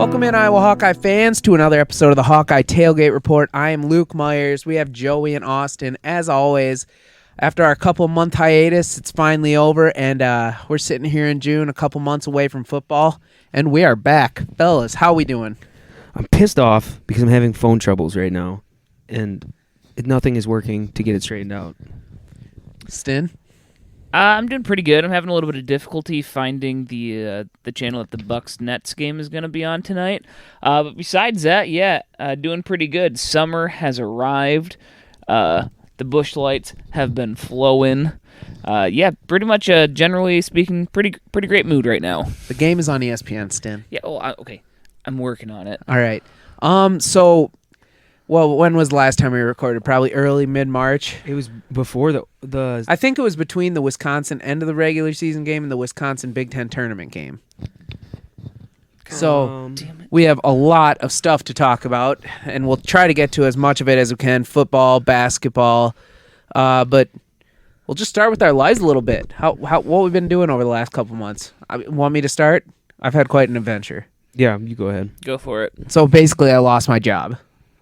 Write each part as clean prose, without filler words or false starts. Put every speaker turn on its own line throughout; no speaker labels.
Welcome in, Iowa Hawkeye fans, to another episode of the Hawkeye Tailgate Report. I am Luke Myers. We have Joey and Austin. As always, after our couple-month hiatus, it's finally over, and we're sitting here in June, a couple months away from football, and we are back. Fellas, how we doing?
I'm pissed off because I'm having phone troubles right now, and nothing is working to get it straightened out.
Stin?
I'm doing pretty good. I'm having a little bit of difficulty finding the channel that the Bucks Nets game is going to be on tonight. But besides that, doing pretty good. Summer has arrived. The bush lights have been flowing. Pretty much, generally speaking, pretty great mood right now.
The game is on ESPN, Stin.
Yeah. Okay. I'm working on it.
All right. When was the last time we recorded? Probably early, mid-March.
It was before the.
I think it was between the Wisconsin end of the regular season game and the Wisconsin Big Ten tournament game. So we have a lot of stuff to talk about, and we'll try to get to as much of it as we can: football, basketball. But we'll just start with our lives a little bit. What we've been doing over the last couple months. Want me to start? I've had quite an adventure.
Yeah, you go ahead.
Go for it.
So basically, I lost my job.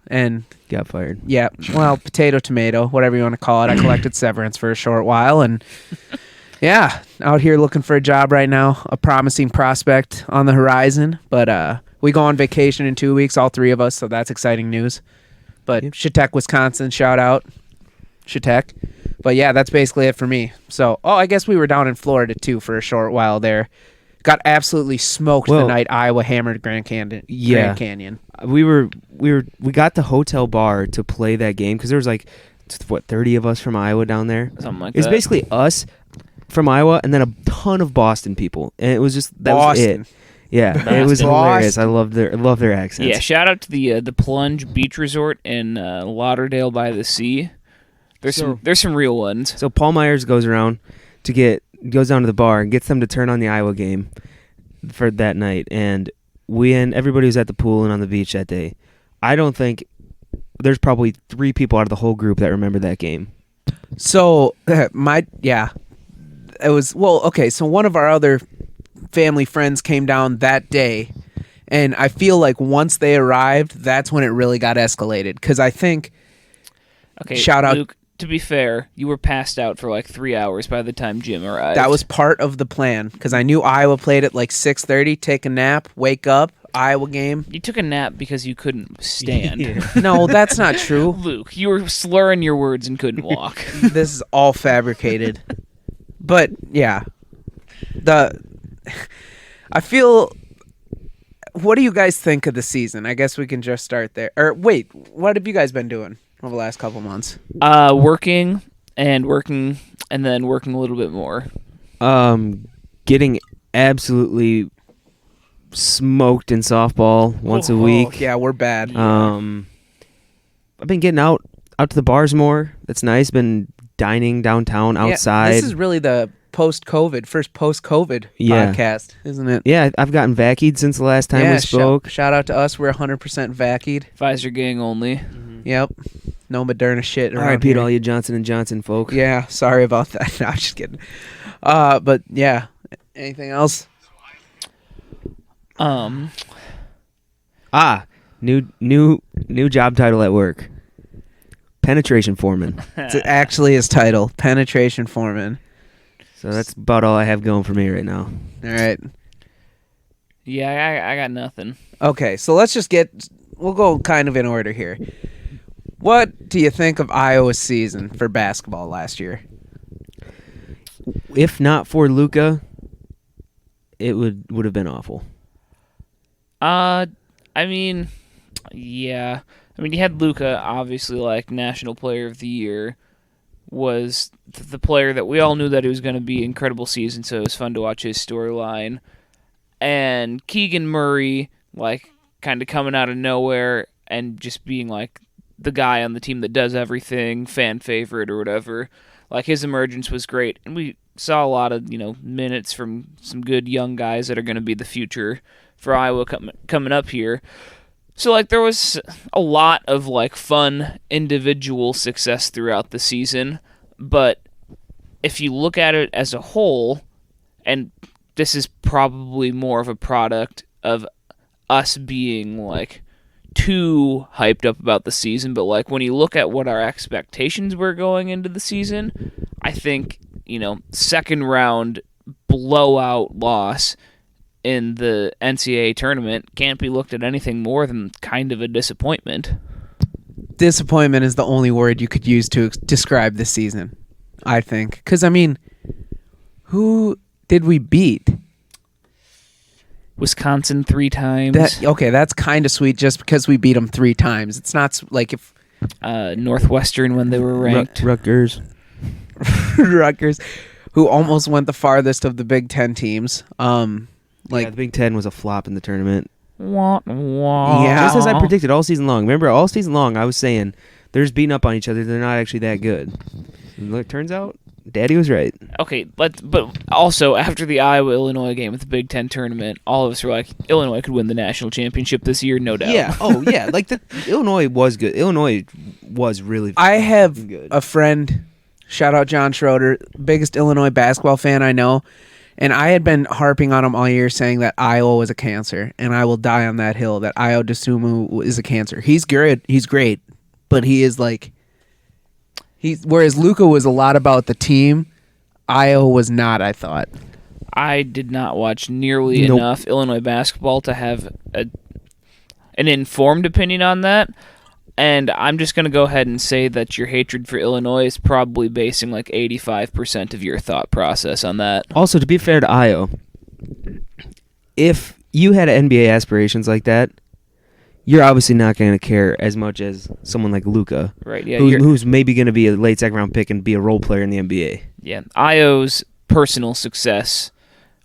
And
got fired.
Yeah, well, potato, tomato, whatever you want to call it. I collected severance for a short while, and out here looking for a job right now. A promising prospect on the horizon, but we go on vacation in 2 weeks, all three of us, so that's exciting news. But Chetek, Wisconsin, shout out, Chetek. But yeah, that's basically it for me. So, I guess we were down in Florida too for a short while there. Got absolutely smoked the night Iowa hammered Grand Canyon.
Yeah.
Grand Canyon.
We got the hotel bar to play that game because there was 30 of us from Iowa down there.
Something like
It's
that.
basically us from Iowa and then a ton of Boston people, and it was just that
Boston.
was it. Yeah, it was hilarious. I love their accents.
Yeah, shout out to the Plunge Beach Resort in Lauderdale by the Sea. There's some real ones.
So Paul Myers goes down to the bar and gets them to turn on the Iowa game for that night, and everybody was at the pool and on the beach that day. I don't think there's probably 3 people out of the whole group that remember that game.
So it was so one of our other family friends came down that day, and I feel like once they arrived, that's when it really got escalated, because I think shout out
Luke, to be fair, you were passed out for 3 hours by the time Jim arrived.
That was part of the plan, because I knew Iowa played at 6:30, take a nap, wake up, Iowa game.
You took a nap because you couldn't stand.
No, that's not true.
Luke, you were slurring your words and couldn't walk.
This is all fabricated. But yeah, I feel. What do you guys think of the season? I guess we can just start there. Or wait, what have you guys been doing over the last couple months?
Working and then working a little bit more.
Getting absolutely smoked in softball once a week.
Yeah, we're bad.
I've been getting out to the bars more. That's nice. Been dining downtown outside.
Yeah, this is really the first post-COVID podcast, isn't it?
Yeah, I've gotten vacied since the last time we spoke.
Shout out to us. We're 100% vacied.
Pfizer gang only.
Mm-hmm. Yep. No Moderna shit around
R.I.P.
here.
to all you Johnson & Johnson folk.
Yeah, sorry about that. No, I'm just kidding. But yeah, anything else?
New job title at work. Penetration foreman.
It's actually his title, penetration foreman.
So that's about all I have going for me right now.
All right.
Yeah, I got nothing.
Okay, so we'll go kind of in order here. What do you think of Iowa's season for basketball last year?
If not for Luka, it would have been awful.
You had Luka, obviously, National Player of the Year, was the player that we all knew that it was going to be an incredible season, so it was fun to watch his storyline. And Keegan Murray, kind of coming out of nowhere and just being, the guy on the team that does everything, fan favorite or whatever. His emergence was great, and we saw a lot of, minutes from some good young guys that are going to be the future for Iowa coming up here. So, there was a lot of, fun individual success throughout the season, but if you look at it as a whole, and this is probably more of a product of us being like too hyped up about the season, but like when you look at what our expectations were going into the season, I think, second round blowout loss in the NCAA tournament can't be looked at anything more than kind of a disappointment.
Disappointment is the only word you could use to describe this season, I think. Because, I mean, who did we beat?
Wisconsin 3 times.
That's kind of sweet just because we beat them 3 times. It's not like if...
Northwestern when they were ranked.
Rutgers.
Rutgers, who almost went the farthest of the Big Ten teams.
The Big Ten was a flop in the tournament.
Wah, wah.
Yeah.
Just as I predicted all season long. Remember, all season long I was saying they're just beating up on each other. They're not actually that good. And it turns out Daddy was right.
Okay, but also after the Iowa-Illinois game at the Big Ten tournament, all of us were like, Illinois could win the national championship this year, no doubt.
Yeah. Oh, yeah. Illinois was good. Illinois was really
I have
good.
a friend, shout out John Schroeder, biggest Illinois basketball fan I know, and I had been harping on him all year saying that Iowa was a cancer, and I will die on that hill, that Io DeSumo is a cancer. He's great, but he is like... Whereas Luka was a lot about the team, Io was not, I thought.
I did not watch nearly enough Illinois basketball to have an informed opinion on that. And I'm just going to go ahead and say that your hatred for Illinois is probably basing like 85% of your thought process on that.
Also, to be fair to Io, if you had NBA aspirations like that, you're obviously not going to care as much as someone like Luka,
right? Yeah,
who's maybe going to be a late second round pick and be a role player in the NBA.
Yeah, Io's personal success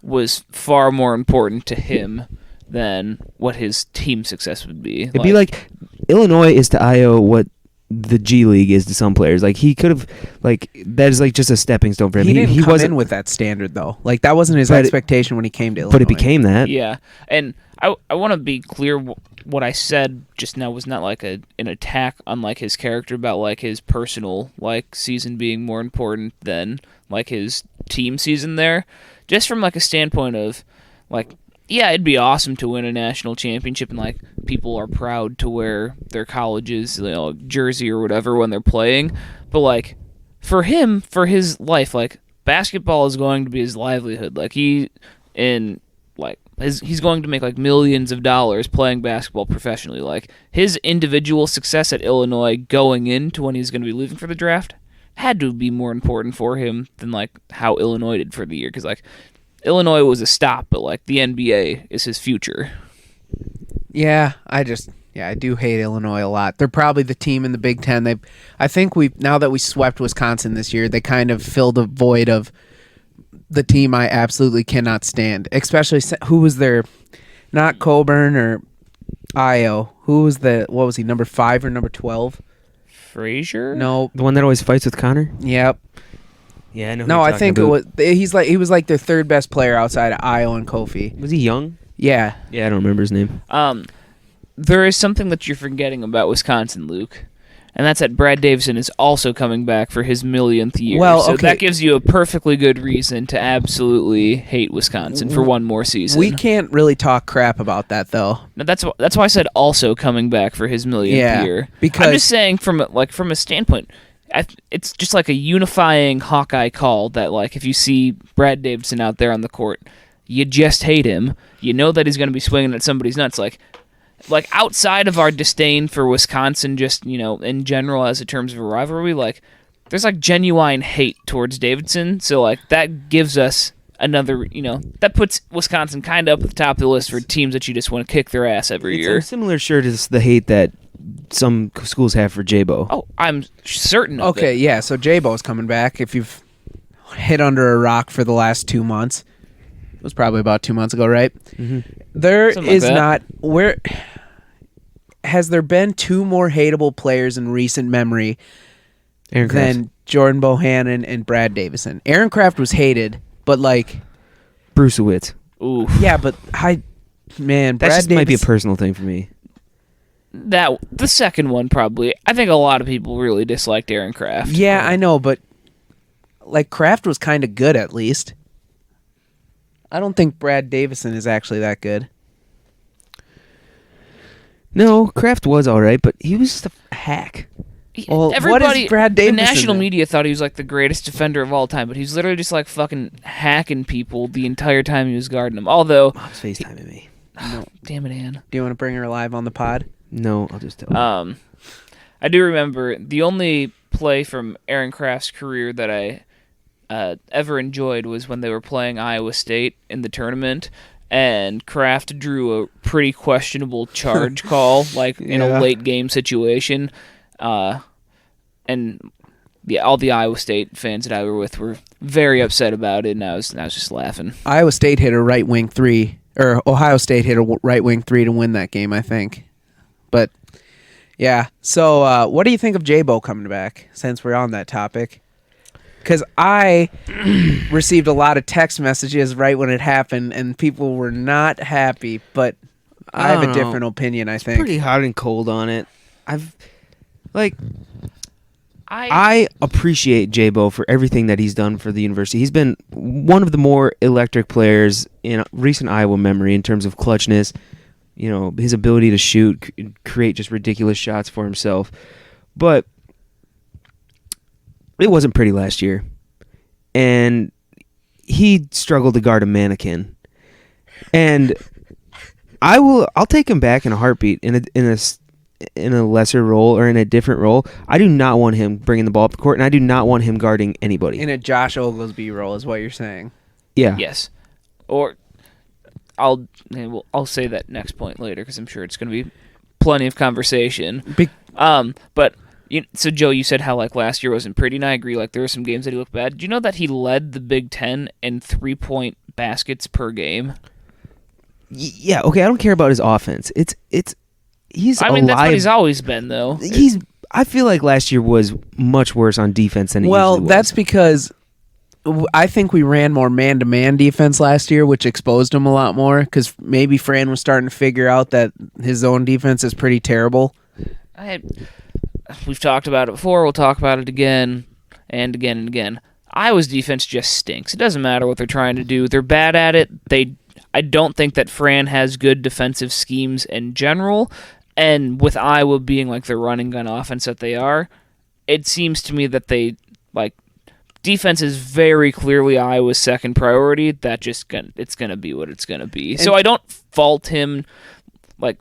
was far more important to him than what his team success would be.
It'd be like Illinois is to Io what the G League is to some players. Like he could have, that is just a stepping stone for him.
He didn't come
wasn't
in with that standard though. Like that wasn't his expectation when he came to Illinois.
But it became that.
Yeah, and I want to be clear. What I said just now was not like an attack on like his character about like his personal season being more important than like his team season there. Just from like a standpoint of yeah, it'd be awesome to win a national championship and like people are proud to wear their college's jersey or whatever when they're playing. But like for him, for his life, basketball is going to be his livelihood. He's going to make like millions of dollars playing basketball professionally. Like his individual success at Illinois going into when he's going to be leaving for the draft had to be more important for him than like how Illinois did for the year. Because Illinois was a stop, but the NBA is his future.
Yeah, I do hate Illinois a lot. They're probably the team in the Big Ten. I think now that we swept Wisconsin this year, they kind of filled a void of the team I absolutely cannot stand. Especially who was there? Not Coburn or Io. Who was what was he? Number 5 or number 12?
Frazier?
No,
the one that always fights with Connor.
Yep.
Yeah, I know.
No, I think it was. He was like their third best player outside of Io and Kofi.
Was he young?
Yeah.
Yeah, I don't remember his name.
There is something that you're forgetting about Wisconsin, Luke. And that's that Brad Davison is also coming back for his millionth year.
Well,
so
okay.
that gives you a perfectly good reason to absolutely hate Wisconsin for one more season.
We can't really talk crap about that, though.
Now, that's why I said also coming back for his millionth year.
Because
I'm just saying from a standpoint, it's just like a unifying Hawkeye call that if you see Brad Davison out there on the court, you just hate him. You know that he's going to be swinging at somebody's nuts. Like outside of our disdain for Wisconsin, just in general as in terms of a rivalry, there's genuine hate towards Davidson. So that gives us another, that puts Wisconsin kind of up at the top of the list for teams that you just want to kick their ass every year.
It's a similar shirt as the hate that some schools have for J-Bo.
Oh, I'm certain of
Okay,
it.
yeah, so J-Bo's coming back. If you've hit under a rock for the last 2 months, it was probably about 2 months ago, right?
Mm-hmm.
There
Something
is
like that.
not... Where... Has there been 2 more hateable players in recent memory than Jordan Bohannon and Brad Davison? Aaron Kraft was hated, but
Brucewitz.
Ooh.
Yeah, but
That
Brad
just might be a
Davison...
personal thing for me.
The second one probably. I think a lot of people really disliked Aaron Kraft.
Yeah, I know, but Kraft was kind of good at least. I don't think Brad Davison is actually that good.
No, Kraft was all right, but he was just a hack.
Well,
Everybody,
what is Brad
the
Davison
national
then?
media thought he was like the greatest defender of all time, but he's literally just like fucking hacking people the entire time he was guarding them. Although,
Mom's FaceTiming me.
No.
damn it, Ann.
Do you want to bring her live on the pod?
No, I'll just tell her.
I do remember the only play from Aaron Kraft's career that I ever enjoyed was when they were playing Iowa State in the tournament, and Kraft drew a pretty questionable charge call, like in a late game situation, and yeah, all the Iowa State fans that I were with were very upset about it, and I was just laughing.
Iowa State hit a right wing three, or Ohio State hit a right wing three to win that game, I think. But yeah, so what do you think of J-Bo coming back? Since we're on that topic, because I received a lot of text messages right when it happened, and people were not happy. But I have a different opinion. I think
Pretty hot and cold on it. I appreciate J-Bo for everything that he's done for the university. He's been one of the more electric players in recent Iowa memory in terms of clutchness. You know, his ability to shoot, create just ridiculous shots for himself. But it wasn't pretty last year. And he struggled to guard a mannequin. And I'll take him back in a heartbeat in a lesser role or in a different role. I do not want him bringing the ball up the court, and I do not want him guarding anybody.
in a Josh Oglesby role is what you're saying.
Yeah.
Yes, or I'll say that next point later because I'm sure it's going to be plenty of conversation. But so Joe, you said how like last year wasn't pretty, and I agree. Like there were some games that he looked bad. Do you know that he led the Big Ten in 3-point baskets per game?
Yeah, okay, I don't care about his offense. He's
I mean,
alive.
that's what he's always been, though.
I feel like last year was much worse on defense than it
Well,
usually was.
that's because I think we ran more man-to-man defense last year, which exposed him a lot more, because maybe Fran was starting to figure out that his zone defense is pretty terrible.
We've talked about it before. We'll talk about it again and again and again. Iowa's defense just stinks. It doesn't matter what they're trying to do. They're bad at it. I don't think that Fran has good defensive schemes in general, and with Iowa being like the running gun offense that they are, it seems to me that they like defense is very clearly Iowa's second priority. It's gonna be what it's gonna be. So I don't fault him like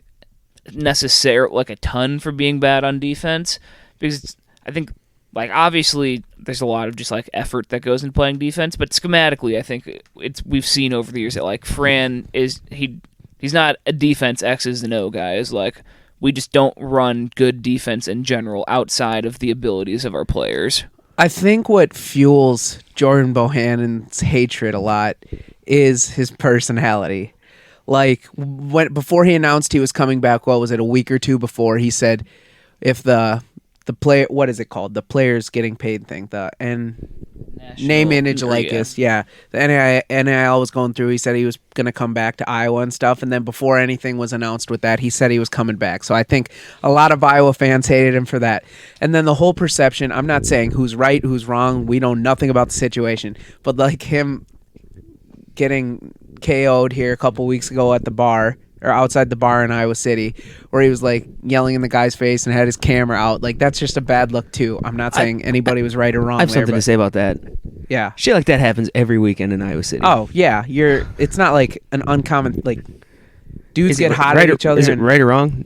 necessarily like a ton for being bad on defense, because I think like obviously there's a lot of just like effort that goes in playing defense, but schematically I think we've seen over the years that like Fran he's not a defense X's and O guy. It's like we just don't run good defense in general outside of the abilities of our players.
I think what fuels Jordan Bohannon's hatred a lot is his personality. Like before he announced he was coming back, what was it, a week or two before, he said if the player, what is it called? The players getting paid thing, name, image, likeness. Yeah. The NIL was going through. He said he was going to come back to Iowa and stuff. And then before anything was announced with that, he said he was coming back. So I think a lot of Iowa fans hated him for that. And then the whole perception, I'm not saying who's right, who's wrong. We know nothing about the situation. But like him getting KO'd here a couple weeks ago at the bar, or outside the bar in Iowa City, where he was like yelling in the guy's face and had his camera out. Like that's just a bad look too. I'm not saying anybody was right or wrong.
I have something to say about that.
Yeah.
Shit like that happens every weekend in Iowa City.
Oh yeah, it's not like an uncommon like dudes get hot at each other.
Is it right or wrong?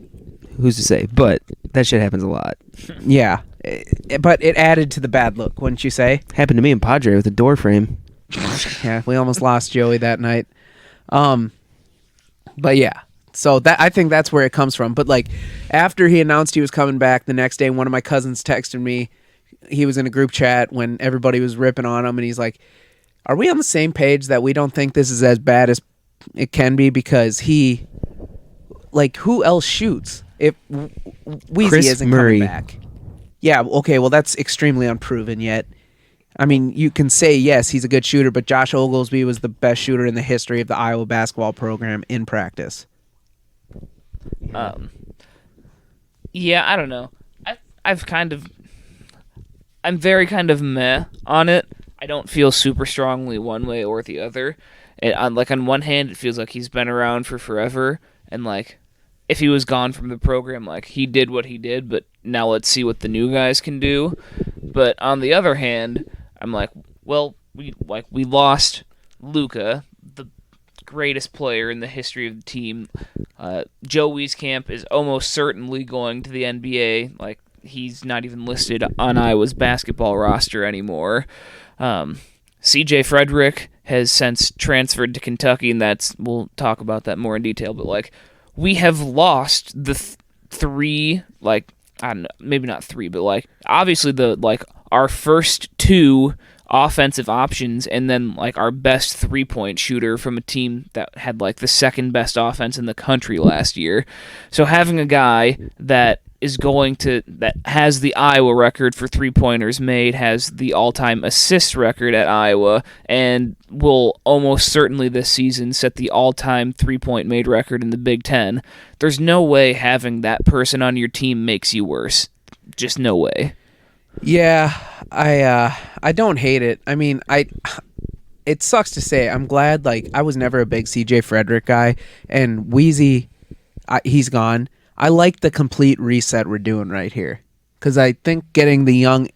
Who's to say? But that shit happens a lot.
Yeah, but it added to the bad look, wouldn't you say?
Happened to me in Padre with a door frame.
Yeah, we almost lost Joey that night. But yeah, so that I think that's where it comes from. But like after he announced he was coming back, the next day one of my cousins texted me. He was in a group chat when everybody was ripping on him, and he's like, "Are we on the same page that we don't think this is as bad as it can be?" Because who else shoots if Weezy
Chris
isn't
Murray.
coming back? Yeah, okay, well that's extremely unproven yet. I mean, you can say, yes, he's a good shooter, but Josh Oglesby was the best shooter in the history of the Iowa basketball program in practice.
Yeah, I don't know. I'm very kind of meh on it. I don't feel super strongly one way or the other. On one hand, it feels like he's been around for forever, and like if he was gone from the program, like, he did what he did, but now let's see what the new guys can do. But on the other hand, I'm like, well, we lost Luka, the greatest player in the history of the team. Joe Wieskamp is almost certainly going to the NBA. Like, he's not even listed on Iowa's basketball roster anymore. C.J. Frederick has since transferred to Kentucky, and we'll talk about that more in detail. But like, we have lost the three, like, I don't know, maybe not three, but like, obviously our first two offensive options, and then like our best 3-point shooter from a team that had like the second best offense in the country last year. So having a guy that has the Iowa record for 3-pointers made, has the all-time assist record at Iowa, and will almost certainly this season set the all-time 3-point made record in the Big Ten. There's no way having that person on your team makes you worse. Just no way.
Yeah, I don't hate it. I mean, it sucks to say. I'm glad. Like, I was never a big CJ Frederick guy, and Wheezy, he's gone. I like the complete reset we're doing right here, because I think getting the young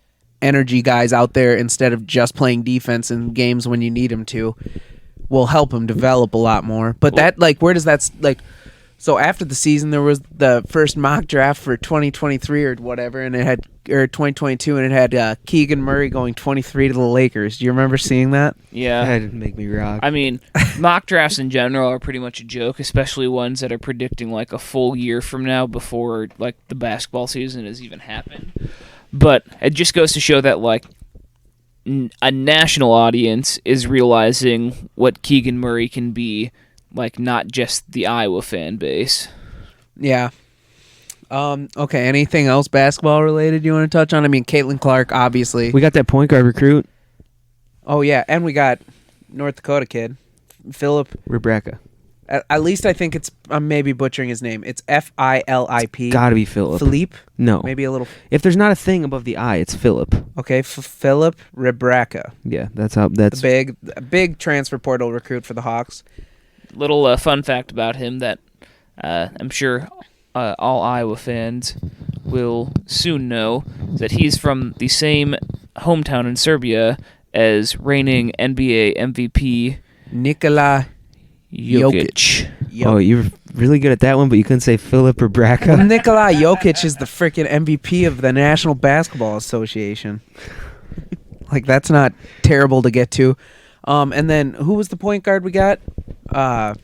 energy guys out there instead of just playing defense in games when you need them to will help them develop a lot more. But where does that So after the season, there was the first mock draft for 2023 or whatever, and it had 2022, and it had Keegan Murray going 23 to the Lakers. Do you remember seeing that?
Yeah,
that didn't make me rock.
I mean, mock drafts in general are pretty much a joke, especially ones that are predicting like a full year from now before like the basketball season has even happened. But it just goes to show that like a national audience is realizing what Keegan Murray can be. Like, not just the Iowa fan base.
Yeah. Okay, anything else basketball related you want to touch on? I mean, Caitlin Clark, obviously.
We got that point guard recruit.
Oh, yeah, and we got North Dakota kid, Philip.
Rebecca.
At least I think I'm maybe butchering his name. It's Philip.
Gotta be Philip.
Philippe?
No.
Maybe a little.
If there's not a thing above the I, it's Philip.
Okay, Philip Rebecca.
Yeah, that's how. That's
a big transfer portal recruit for the Hawks.
Little fun fact about him that I'm sure all Iowa fans will soon know, that he's from the same hometown in Serbia as reigning NBA MVP
Nikola Jokic.
Oh, you're really good at that one, but you couldn't say Philip Rebecca.
Nikola Jokic is the freaking MVP of the National Basketball Association. Like, that's not terrible to get to. And then who was the point guard we got? I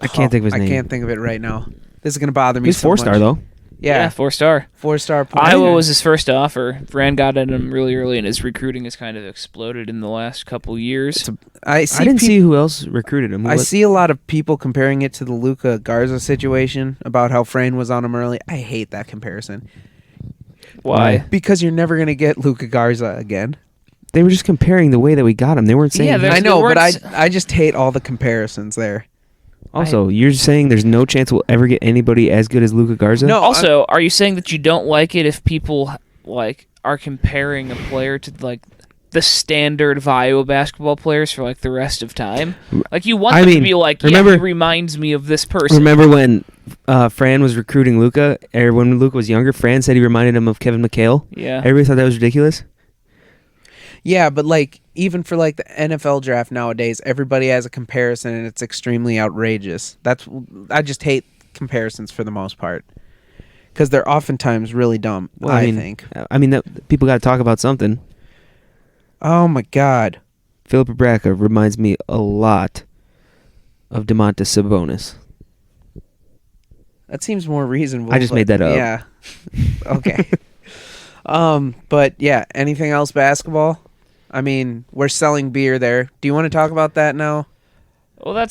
can't think of his name.
I can't think of it right now. This is going to bother me
He's
so much.
4-star, though.
Yeah, 4-star.
4-star point
Iowa
guard.
was his first offer. Fran got at him really early, and his recruiting has kind of exploded in the last couple years.
I didn't see who else recruited him.
I see a lot of people comparing it to the Luka Garza situation about how Fran was on him early. I hate that comparison.
Why?
Because you're never going to get Luka Garza again.
They were just comparing the way that we got him. They weren't saying...
Yeah,
I know, but I just hate all the comparisons there.
Also, you're saying there's no chance we'll ever get anybody as good as Luka Garza?
No. Also, are you saying that you don't like it if people like are comparing a player to like the standard of Iowa basketball players for like the rest of time? Like, you want them to be like, he reminds me of this person.
Remember when Fran was recruiting Luka, or when Luka was younger, Fran said he reminded him of Kevin McHale?
Yeah.
Everybody thought that was ridiculous?
Yeah, but like, even for like the NFL draft nowadays, everybody has a comparison, and it's extremely outrageous. I just hate comparisons for the most part, because they're oftentimes really dumb.
Well,
I think.
I mean, people got to talk about something.
Oh my God,
Philip Rebecca reminds me a lot of DeMontis Sabonis.
that seems more reasonable.
I just made that up.
Yeah. Okay. But yeah, anything else basketball? I mean, we're selling beer there. Do you want to talk about that now?
Well, I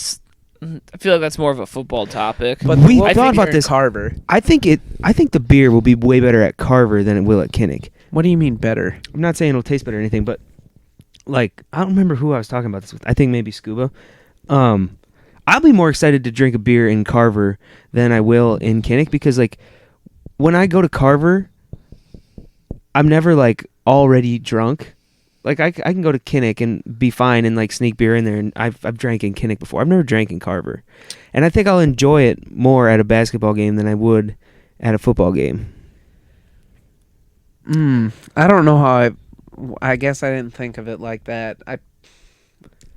feel like that's more of a football topic.
But
we
I
thought
think
about this.
Carver.
I think the beer will be way better at Carver than it will at Kinnick.
What do you mean better?
I'm not saying it'll taste better or anything, but like, I don't remember who I was talking about this with. I think maybe Scuba. I'll be more excited to drink a beer in Carver than I will in Kinnick, because like, when I go to Carver, I'm never like already drunk. like I can go to Kinnick and be fine and like sneak beer in there, and I've drank in Kinnick before. I've never drank in Carver, and I think I'll enjoy it more at a basketball game than I would at a football game.
I don't know how I guess I didn't think of it like that.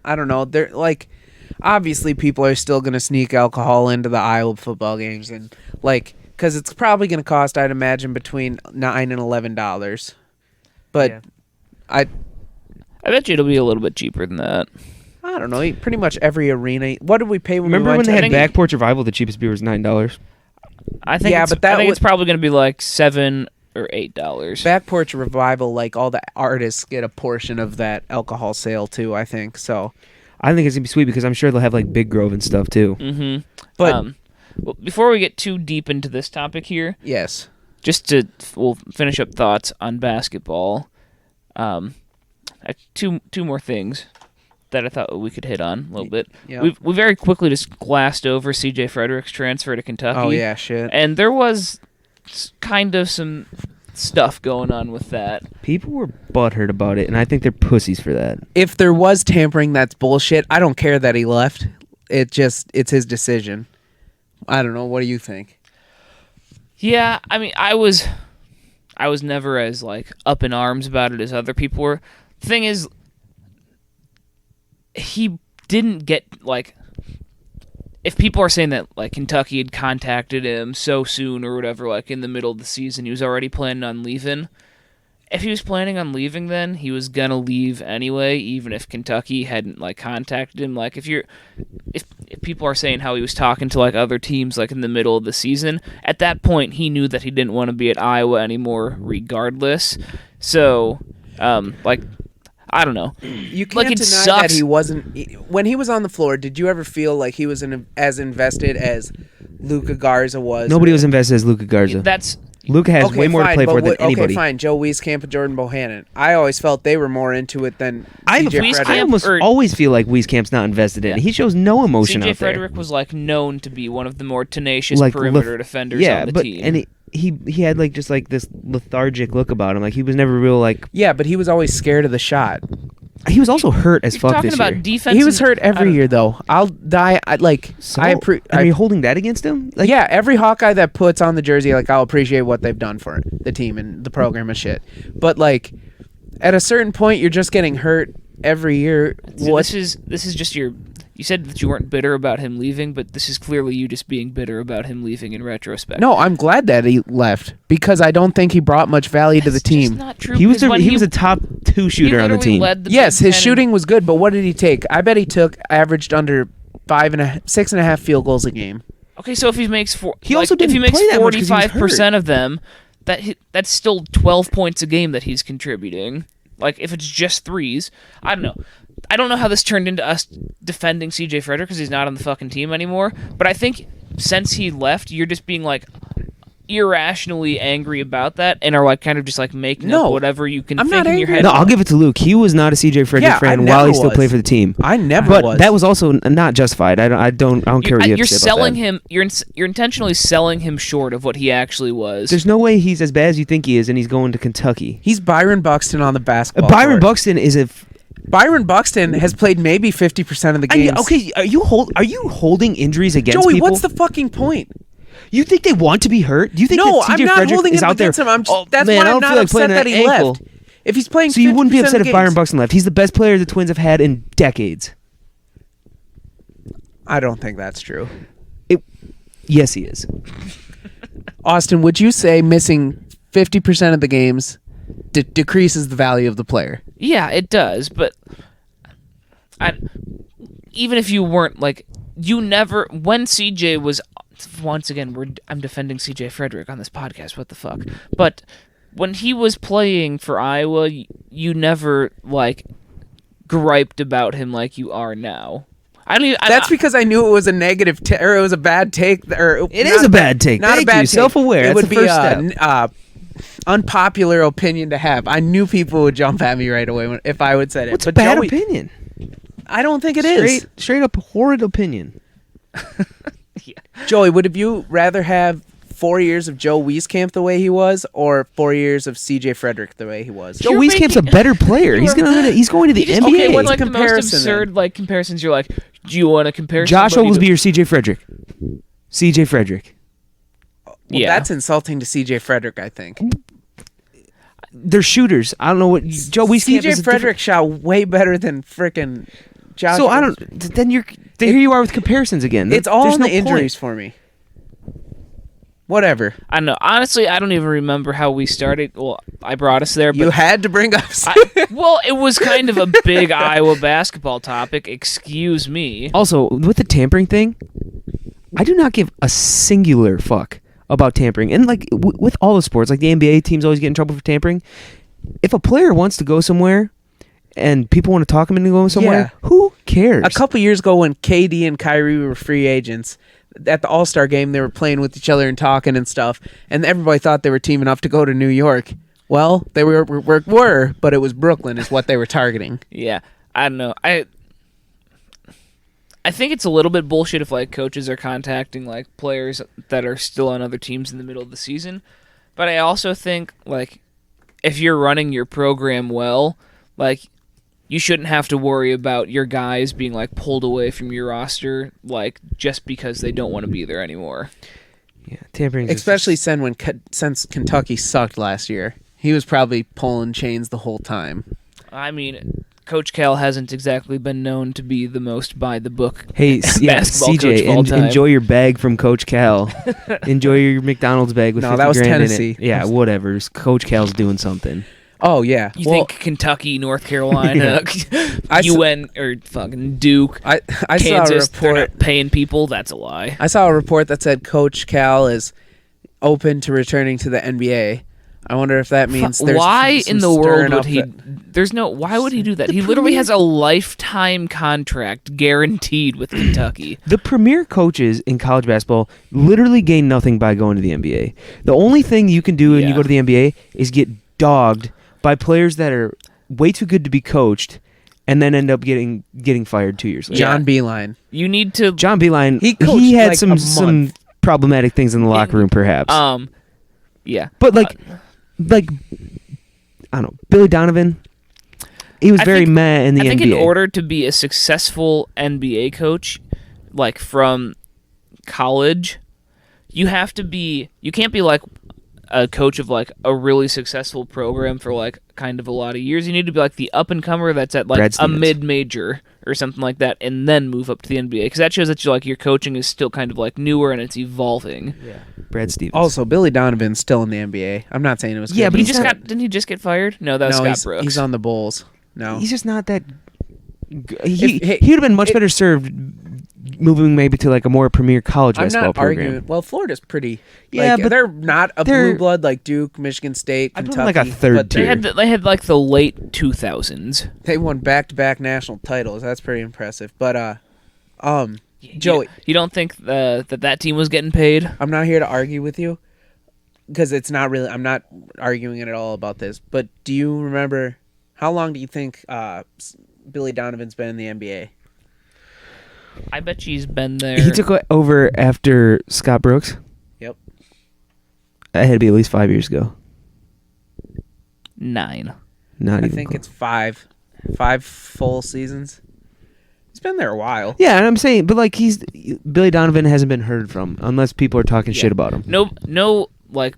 I don't know. They're like, obviously people are still going to sneak alcohol into the Iowa football games, and like, because it's probably going to cost, I'd imagine, between $9 and $11. But
Yeah.
I bet you it'll be a little bit cheaper than that.
I don't know. Pretty much every arena. What did we pay when
Remember
we went
when they
to
had Back Porch Revival? The cheapest beer was $9.
I think
Yeah,
it's,
but that
I think
would-
it's probably going to be like $7 or $8.
Back Porch Revival? Like, all the artists get a portion of that alcohol sale too, I think. So,
I think it's gonna be sweet because I'm sure they'll have like Big Grove and stuff too.
Mm-hmm.
But
Well, before we get too deep into this topic here,
yes.
we'll finish up thoughts on basketball. Two more things that I thought we could hit on a little bit.
Yeah.
We very quickly just glassed over C.J. Frederick's transfer to Kentucky.
Oh yeah, shit.
And there was kind of some stuff going on with that.
People were butthurt about it, and I think they're pussies for that.
If there was tampering, that's bullshit. I don't care that he left. It's his decision. I don't know. What do you think?
Yeah, I mean, I was never as like up in arms about it as other people were. The thing is, he didn't get like. If people are saying that like Kentucky had contacted him so soon or whatever, like in the middle of the season, he was already planning on leaving. If he was planning on leaving, then he was gonna leave anyway, even if Kentucky hadn't like contacted him. Like if people are saying how he was talking to like other teams like in the middle of the season, at that point he knew that he didn't want to be at Iowa anymore, regardless. So, like, I don't know.
You can't
Like, it
deny
sucks.
that he wasn't. When he was on the floor, did you ever feel like he was as invested as Luka Garza was?
Nobody was invested as Luka Garza.
That's
Luka has way more to play for than anybody.
Okay, fine. Joe Wieskamp and Jordan Bohannon. I always felt they were more into it than
I
CJ Frederick.
almost always feel like Wieskamp's not invested in it. He shows no emotion
C.J.
out there.
Frederick was like known to be one of the more tenacious
Like,
perimeter defenders on the team.
and he had like just like this lethargic look about him. Like he was never real like.
Yeah, but he was always scared of the shot.
He was also hurt as
You're
fuck
talking
this
about
year.
defense.
He was
and-
hurt
I
every
don't-
year, though. I'll die.
Are you holding that against him? Like,
Yeah, every Hawkeye that puts on the jersey, like, I'll appreciate what they've done for the team and the program and shit. But like, at a certain point, you're just getting hurt every year.
So
What?
this is just your. You said that you weren't bitter about him leaving, but this is clearly you just being bitter about him leaving in retrospect.
No, I'm glad that he left because I don't think he brought much value to the
That's
team.
just not true.
he was
because when
he was a top 2 shooter on the
literally
team.
led the
Yes,
Big
his
Ten in-
shooting was good, but what did he take? I bet he averaged under 6.5 field goals a game.
Okay, so if he makes
He also
if he
didn't
makes
play that much 'cause he was
45% of them, that's still 12 points a game that he's contributing. Like if it's just threes, I don't know. I don't know how this turned into us defending C.J. Frederick because he's not on the fucking team anymore. But I think since he left, you're just being like irrationally angry about that and are like kind of just like making up whatever you can
I'm
think
not
in your
angry.
head.
No, I'll give it to Luke. He was not a CJ Frederick
Yeah, I
fan
never
while he still
was.
played for the team.
I never
But
was.
that was also not justified. I don't care what you have
You're
to say about
selling
that.
him. You're intentionally selling him short of what he actually was.
There's no way he's as bad as you think he is, and he's going to Kentucky.
He's Byron Buxton on the basketball
Byron
court.
Buxton is a.
Byron Buxton has played maybe 50% of the games.
Okay, are you holding injuries against
Joey,
people?
what's the fucking point?
You think they want to be hurt? Do you think
No,
that
I'm
CJ
not
Frederick
holding
is
it
out there?
against him. I'm just,
Oh,
that's
man,
why
I
I'm
don't
not
feel like
upset
playing
that he
ankle.
left. If he's playing,
So you wouldn't be
50% of
upset
the
if Byron
games-
Buxton left. He's the best player the Twins have had in decades.
I don't think that's true.
Yes, he is.
Austin, would you say missing 50% of the games decreases the value of the player?
Yeah, it does, but even if you weren't like you never when CJ was once again I'm defending CJ Frederick on this podcast. What the fuck? But when he was playing for Iowa, you never like griped about him like you are now. I don't even.
That's because I knew it was a negative or it was a bad take. Or
It is a bad take.
Not
Thank
a bad
you.
take.
Self-aware.
It
That's
would
the
be
first step.
Unpopular opinion to have. I knew people would jump at me right away if I would say it.
What's
but
a bad
Joey,
opinion?
I don't think it is.
Straight up horrid opinion.
Joey, would have you rather have 4 years of Joe Wieskamp the way he was, or 4 years of C.J. Frederick the way he was?
Joe Wieskamp's a better player. He's going to the NBA.
Okay, what's like the
Comparison,
most absurd like comparisons? You're like, do you want to compare?
Josh
somebody
Oglesby or C.J. Frederick? C.J. Frederick.
Well,
Yeah.
that's insulting to C.J. Frederick, I think.
They're shooters. I don't know what Joe Wieskamp
C.J.
is.
Frederick shot way better than frickin' Josh.
So I don't. Then here you are with comparisons again.
It's all
There's
in
no
the injuries
point.
for me. Whatever.
I don't know. Honestly, I don't even remember how we started. Well, I brought us there, but
You had to bring up.
well, it was kind of a big Iowa basketball topic. Excuse me.
Also, with the tampering thing, I do not give a singular fuck about tampering. And like with all the sports, like the NBA teams always get in trouble for tampering. If a player wants to go somewhere and people want to talk him into going somewhere, who cares?
A couple years ago, when KD and Kyrie were free agents, at the All-Star game, they were playing with each other and talking and stuff, and everybody thought they were teaming up to go to New York. Well, they were, but it was Brooklyn is what they were targeting.
Yeah, I don't know. I think it's a little bit bullshit if like coaches are contacting like players that are still on other teams in the middle of the season. But I also think like if you're running your program well, like you shouldn't have to worry about your guys being like pulled away from your roster like just because they don't want to be there anymore.
Yeah, tampering.
Especially since Kentucky sucked last year. He was probably pulling chains the whole time.
I mean, Coach Cal hasn't exactly been known to be the most by-the-book
Hey, yeah,
basketball coach of
CJ,
all time.
enjoy your bag from Coach Cal. Enjoy your McDonald's bag with
No,
50
that was
grand
Tennessee.
in it. Yeah, whatever. Coach Cal's doing something.
Oh, yeah.
You think Kentucky, North Carolina,
I saw-
UN, or fucking Duke,
I saw a
Kansas, they're
report.
not paying people? That's a lie.
I saw a report that said Coach Cal is open to returning to the NBA. I wonder if that means there's
Why
some
in the world
stirring
would
up
he?
that-
There's no. Why would he do that? He literally has a lifetime contract guaranteed with Kentucky.
The premier coaches in college basketball literally gain nothing by going to the NBA. The only thing you can do when you
Yeah.
go to the NBA is get dogged by players that are way too good to be coached and then end up getting fired 2 years later.
John Beeline.
You need to.
John Beeline,
He coached
had
like
some
a month.
problematic things in the locker room, perhaps.
Yeah.
But like I don't know, Billy Donovan, he was
I
very
think-
meh in the
I think
NBA.
in order to be a successful NBA coach, like from college, you have to be. You can't be like a coach of like a really successful program for like kind of a lot of years. You need to be like the up and comer that's at like
Brad
a
Stevens.
mid major or something like that, and then move up to the NBA because that shows that you're like your coaching is still kind of like newer and it's evolving.
Brad Stevens.
Also, Billy Donovan's still in the NBA. I'm not saying it was.
Yeah,
good.
but
He
he's
just
not-
didn't he just get fired? No, that was
no,
Scott Brooks.
he's on the Bulls. No,
he's just not that.
If-
He would have been much better served moving maybe to like a more premier college
I'm
basketball
not
program.
arguing. Well, Florida's pretty.
Yeah,
like,
but
they're not a
they're-
blue blood like Duke, Michigan State,
I'd put
Kentucky.
them like a third
but
tier.
They had like the late 2000s.
They won back-to-back national titles. That's pretty impressive. But Joey,
You don't think that team was getting paid?
I'm not here to argue with you because it's not really. I'm not arguing at all about this. But do you remember how long do you think Billy Donovan's been in the NBA?
I bet she's been there.
He took over after Scott Brooks.
Yep.
That had to be at least 5 years ago.
9.
Not
I
even.
think
close.
it's five full seasons. He's been there a while.
Yeah, and I'm saying, but like Billy Donovan hasn't been heard from unless people are talking shit about him.
No, like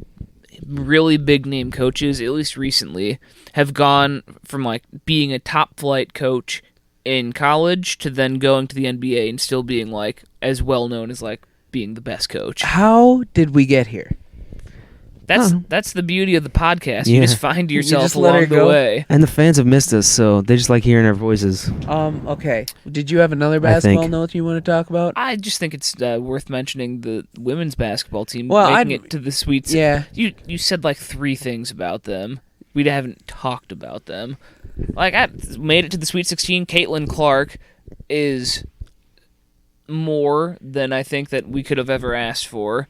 really big name coaches, at least recently, have gone from like being a top flight coach in college to then going to the NBA and still being like as well known as like being the best coach.
How did we get here?
That's the beauty of the podcast.
Yeah.
You just find yourself
just let
along
it
the
go?
way.
And the fans have missed us, so they just like hearing our voices.
Okay. Did you have another
I
basketball
think.
note you want to talk about?
I just think it's worth mentioning the women's basketball team
Well,
making
I'd-
it to the Sweet.
Yeah.
You said like 3 things about them. We haven't talked about them. Like I made it to the Sweet 16. Caitlin Clark is more than I think that we could have ever asked for.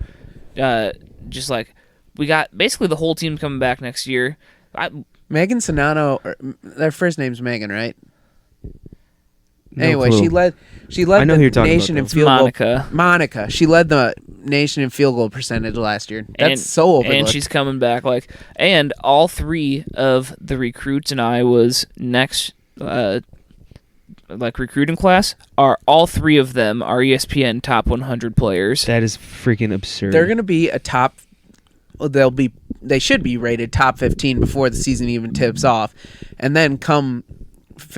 Just like we got basically the whole team coming back next year.
Megan Sonano, their first name's Megan, right?
No
Anyway,
clue.
she led
I know
the
who you're talking
nation
about,
in
though.
field goal.
Monica.
Monica. She led the nation in field goal percentage last year. That's so overlooked.
And she's coming back. And all three of the recruits in Iowa's next recruiting class all three of them are ESPN top 100 players.
That is freaking absurd.
They're going to be a top. They should be rated top 15 before the season even tips off, and then come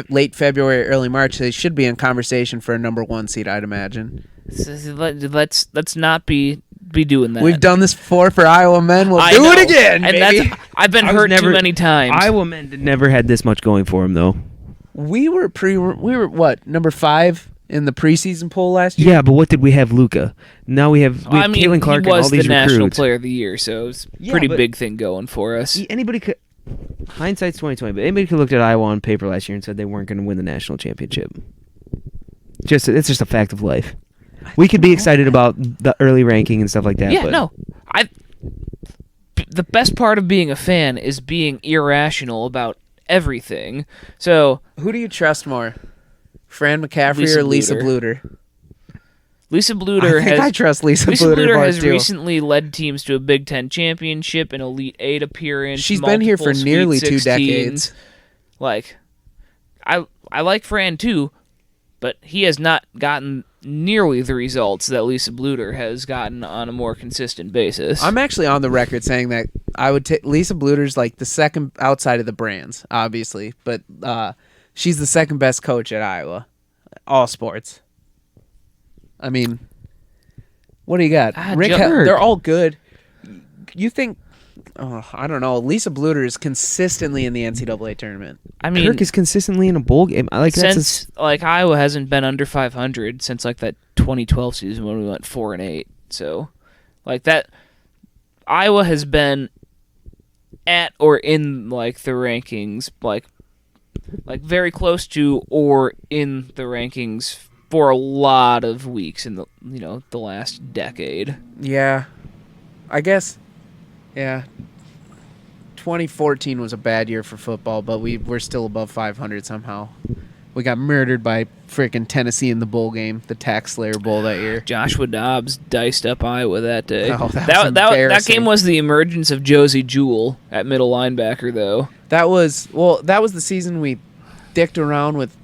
late February, early March, they should be in conversation for a number 1 seed, I'd imagine.
Let's not be doing that.
We've done this before for Iowa men. We'll do it again,
and
baby.
I've been hurt too many times.
Iowa men never had this much going for them, though.
We were what, number 5 in the preseason poll last year?
Yeah, but what did we have, Luka? Now we have Caitlin Clark and all these recruits.
He was the National Player of the Year, so it's a pretty big thing going for us.
Anybody could... Hindsight's 20/20, but anybody could look at Iowa on paper last year and said they weren't going to win the national championship. It's just a fact of life. We could be excited about the early ranking and stuff like that.
Yeah,
but
no. The best part of being a fan is being irrational about everything. So,
who do you trust more, Fran McCaffrey or Lisa Bluter?
Lisa Bluter
I trust Lisa Bluter
has recently led teams to a Big Ten championship, an Elite 8 appearance.
She's been here for nearly 2 decades.
I like Fran too, but he has not gotten nearly the results that Lisa Bluter has gotten on a more consistent basis.
I'm actually on the record saying that I would take Lisa Bluter's the second outside of the Brands, obviously, but she's the second best coach at Iowa, all sports. I mean, what do you got? They're all good. You think? I don't know. Lisa Bluter is consistently in the NCAA tournament.
I mean,
Kirk is consistently in a bowl game.
Since Iowa hasn't been under 500 since that 2012 season when we went 4-8. So, that Iowa has been at or in the rankings, very close to or in the rankings for a lot of weeks in the last decade.
Yeah, I guess. Yeah, 2014 was a bad year for football, but we're still above 500 somehow. We got murdered by freaking Tennessee in the bowl game, the Tax Slayer Bowl that year.
Joshua Dobbs diced up Iowa that day.
Oh, that
game was the emergence of Josie Jewell at middle linebacker, though.
That was the season we dicked around with.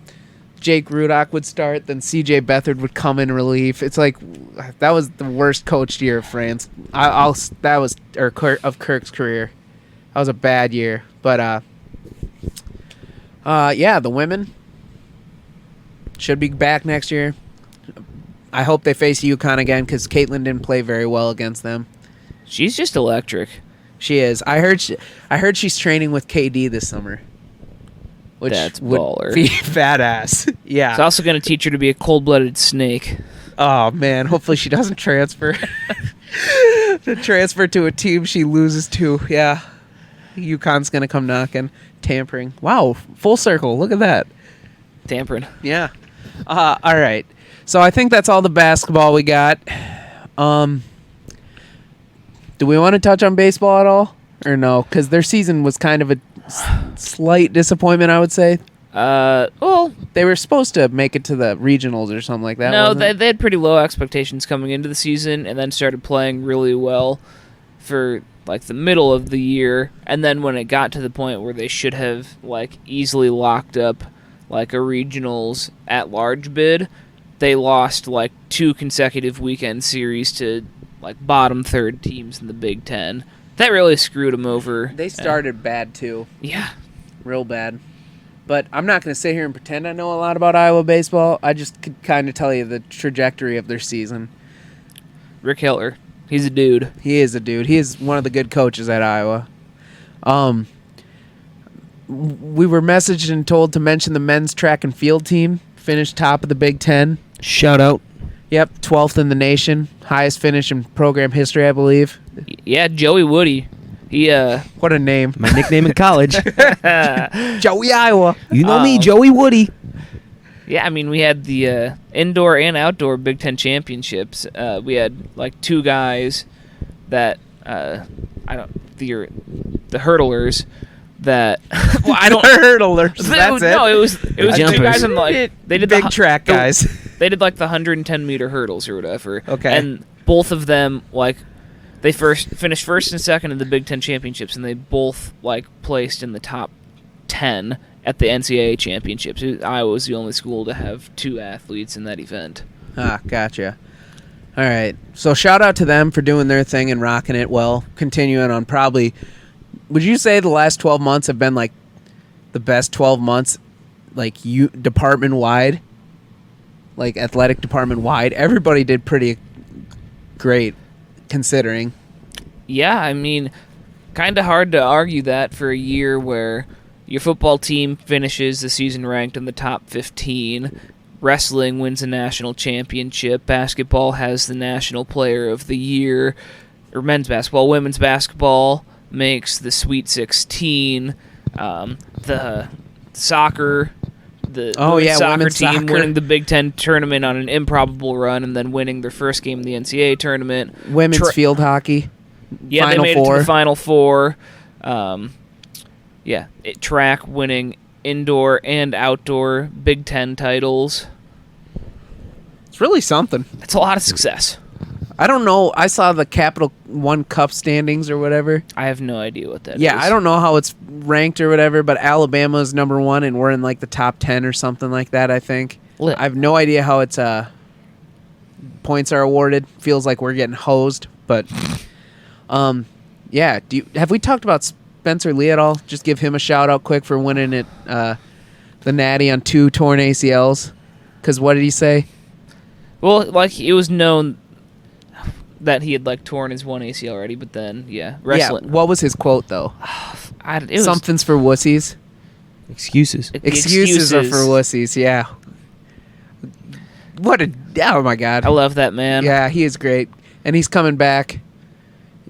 Jake Rudock would start, then C.J. Beathard would come in relief. It's that was the worst coached year of France. Of Kirk's career. That was a bad year. But the women should be back next year. I hope they face UConn again because Caitlin didn't play very well against them.
She's just electric.
She is. I heard she's training with KD this summer. Which
That's
would
baller.
Be badass. Yeah.
It's also going to teach her to be a cold-blooded snake.
Oh, man. Hopefully she doesn't transfer. To a team she loses to. Yeah. UConn's going to come knocking. Tampering. Wow. Full circle. Look at that.
Tampering.
Yeah. All right. So I think that's all the basketball we got. Do we want to touch on baseball at all? Or no? Because their season was kind of a slight disappointment, I would say.
Well,
they were supposed to make it to the regionals or something like that.
No, they had pretty low expectations coming into the season, and then started playing really well for the middle of the year. And then when it got to the point where they should have easily locked up a regionals at large bid, they lost 2 consecutive weekend series to bottom third teams in the Big Ten. That really screwed them over.
They started bad, too.
Yeah.
Real bad. But I'm not going to sit here and pretend I know a lot about Iowa baseball. I just could kind of tell you the trajectory of their season.
Rick Heller. He's a dude.
He is a dude. He is one of the good coaches at Iowa. We were messaged and told to mention the men's track and field team. Finished top of the Big Ten.
Shout out.
Yep, 12th in the nation. Highest finish in program history, I believe.
Yeah, Joey Woody.
What a name.
My nickname in college.
Joey Iowa.
You know me, Joey Woody.
Yeah, I mean, we had the indoor and outdoor Big Ten championships. We had 2 guys that the hurdlers that
hurdlers. That's it.
No, it was 2 guys in
they did big track guys.
They did the 110-meter hurdles or whatever.
Okay.
And both of them, like, they finished first and second in the Big Ten championships, and they both, like, placed in the top 10 at the NCAA championships. Iowa was the only school to have 2 athletes in that event.
Ah, gotcha. All right. So shout out to them for doing their thing and rocking it well. Continuing on probably, would you say the last 12 months have been, like, the best 12 months, like, department-wide? Like, athletic department-wide? Everybody did pretty great, considering.
Yeah, I mean, kind of hard to argue that for a year where your football team finishes the season ranked in the top 15. Wrestling wins a national championship. Basketball has the National Player of the Year. Or men's basketball. Women's basketball makes the Sweet 16. The soccer... The soccer team winning the Big Ten tournament on an improbable run and then winning their first game in the NCAA tournament.
Women's field hockey.
Yeah,
Final
they made
Four.
it to the Final Four. Track winning indoor and outdoor Big Ten titles.
It's really something.
That's a lot of success.
I don't know. I saw the Capital One Cup standings or whatever.
I have no idea what that is.
Yeah, I don't know how it's ranked or whatever, but Alabama's number 1, and we're in, like, the top 10 or something like that, I think.
Lit.
I have no idea how it's points are awarded. Feels like we're getting hosed, but yeah. Have we talked about Spencer Lee at all? Just give him a shout out quick for winning it, the Natty on 2 torn ACLs. Because what did he say?
Well, like, it was known that he had, like, torn his 1 ACL already, but then, wrestling.
Yeah, what was his quote, though?
It was
Something's for wussies.
Excuses.
Excuses are for wussies, yeah. Oh, my God.
I love that man.
Yeah, he is great. And he's coming back.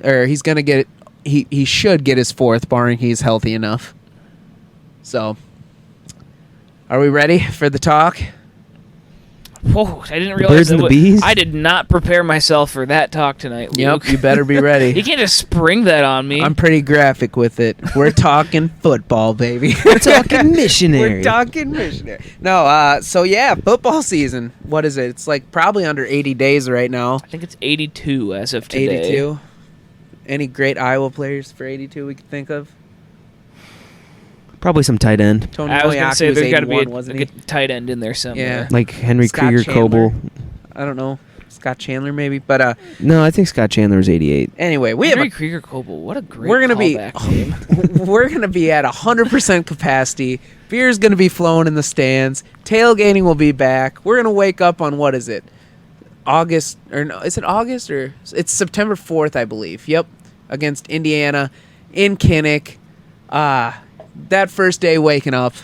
Or he's going to get... He should get his 4th, barring he's healthy enough. So, are we ready for the talk?
Whoa, I didn't
The
realize
birds and the bees?
I did not prepare myself for that talk tonight, Luke.
Yep, you better be ready.
You can't just spring that on me.
I'm pretty graphic with it. We're talking football, baby.
We're talking missionary.
We're talking missionary. No, so yeah, football season. What is it? It's like probably under 80 days right now.
I think it's 82 as of today.
82. Any great Iowa players for 82 we could think of?
Probably some tight end.
Tony
I was going to
Moyaki
say
was
there's got to be
81,
a
wasn't he?
good tight end in there somewhere.
Yeah.
Like Henry
Scott
Krieger
Chandler.
Coble.
I don't know. Scott Chandler maybe, but
No, I think Scott Chandler was 88.
anyway, we
Henry
have
Krieger Coble. What a great
we're gonna be
callback name.
we're gonna be at 100% capacity. Beer's gonna be flowing in the stands. Tailgating will be back. We're gonna wake up on what is it? August or no? Is it August or it's September 4th, I believe. Yep, against Indiana in Kinnick. That first day waking up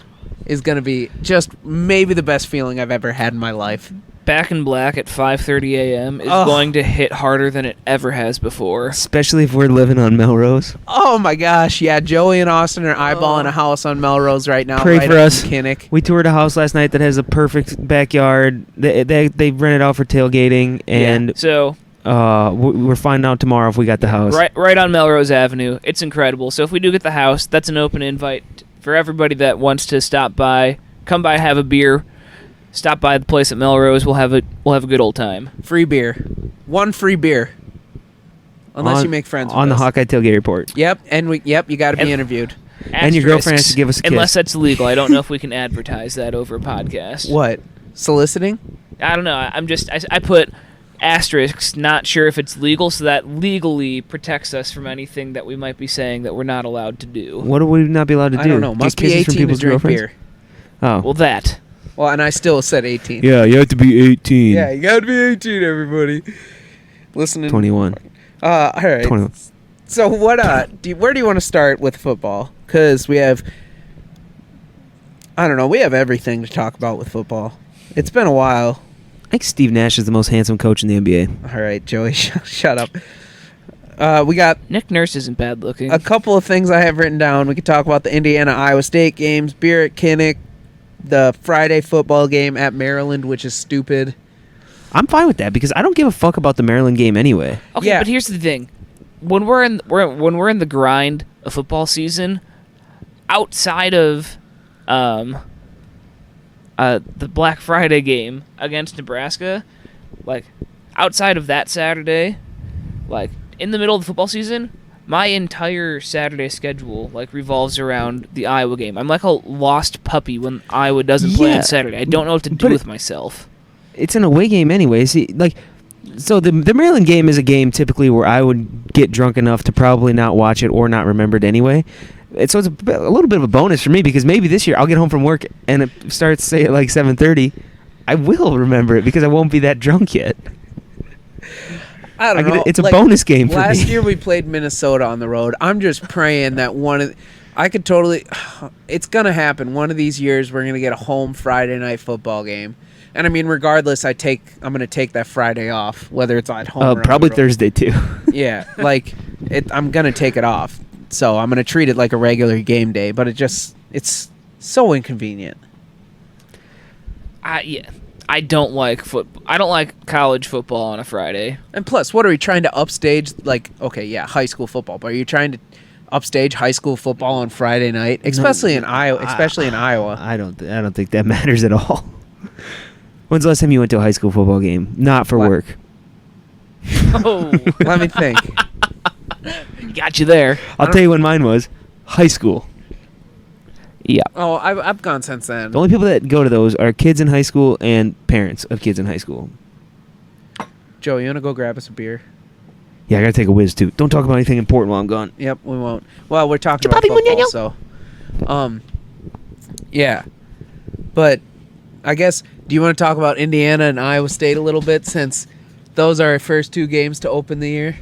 is gonna be just maybe the best feeling I've ever had in my life.
Back in Black at 5:30 a.m. is
Ugh.
going to hit harder than it ever has before.
Especially if we're living on Melrose.
Oh my gosh, yeah, Joey and Austin are eyeballing a house on Melrose right now.
Pray
right
for
up
us.
in Kinnick.
We toured a house last night that has a perfect backyard. They rented out for tailgating, and
So
we're finding out tomorrow if we got the house.
right on Melrose Avenue. It's incredible. So if we do get the house, that's an open invite for everybody that wants to stop by. Come by, have a beer. Stop by the place at Melrose. We'll have a good old time.
Free beer. One free beer. Unless you make friends with
on the
us.
Hawkeye Tailgate report.
Yep, you got to be
And-
interviewed.
And your girlfriend has to
Asterisks,
give us a kiss.
Unless that's illegal. I don't know if we can advertise that over a podcast.
What? Soliciting?
I don't know. I put asterisks, not sure if it's legal, so that legally protects us from anything that we might be saying that we're not allowed to do.
What would we not be allowed to do?
I don't know.
Get
Must be
kisses from
18 to
people's
drink
girlfriends?
beer.
Oh.
Well, that.
Well, and I still said 18.
Yeah, you have to be 18.
Yeah, you got to be 18, everybody. Listening.
21.
All right.
21.
So what? Where do you want to start with football? Because we have, I don't know, we have everything to talk about with football. It's been a while.
I think Steve Nash is the most handsome coach in the NBA.
All right, Joey, shut up. We got
Nick Nurse isn't bad looking.
a couple of things I have written down. We could talk about the Indiana-Iowa State games, beer at Kinnick, the Friday football game at Maryland, which is stupid.
I'm fine with that because I don't give a fuck about the Maryland game anyway.
Okay,
Yeah.
but here's the thing: when we're in the grind of football season, outside of the Black Friday game against Nebraska, like outside of that Saturday, like in the middle of the football season, my entire Saturday schedule like revolves around the Iowa game. I'm like a lost puppy when Iowa doesn't play on Saturday. I don't know what to do with myself.
It's an away game anyway. See, like, so the Maryland game is a game typically where I would get drunk enough to probably not watch it or not remember it anyway. So it's a little bit of a bonus for me because maybe this year I'll get home from work and it starts, say, at like 7:30. I will remember it because I won't be that drunk yet.
I don't know.
It's a bonus game for me.
Last year we played Minnesota on the road. I'm just praying that it's going to happen. One of these years we're going to get a home Friday night football game. And I mean, regardless, I'm going to take that Friday off, whether it's at home or on
probably
the road.
Thursday too.
Yeah, I'm going to take it off. So I'm going to treat it like a regular game day, but it's so inconvenient.
I don't like football. I don't like college football on a Friday.
And plus, what are we trying to upstage? Like, okay, yeah, high school football, but are you trying to upstage high school football on Friday night, especially in Iowa?
I don't think that matters at all. When's the last time you went to a high school football game? Not for work.
Oh,
let me think.
Got you there.
I'll tell you when mine was. High school.
Yeah.
Oh, I've gone since then.
The only people that go to those are kids in high school and parents of kids in high school.
Joe, you want to go grab us a beer?
Yeah, I gotta take a whiz too. Don't talk about anything important while I'm gone.
Yep, we won't. Well, we're talking about football, so yeah. But I guess, do you want to talk about Indiana and Iowa State a little bit, since those are our first two games to open the year?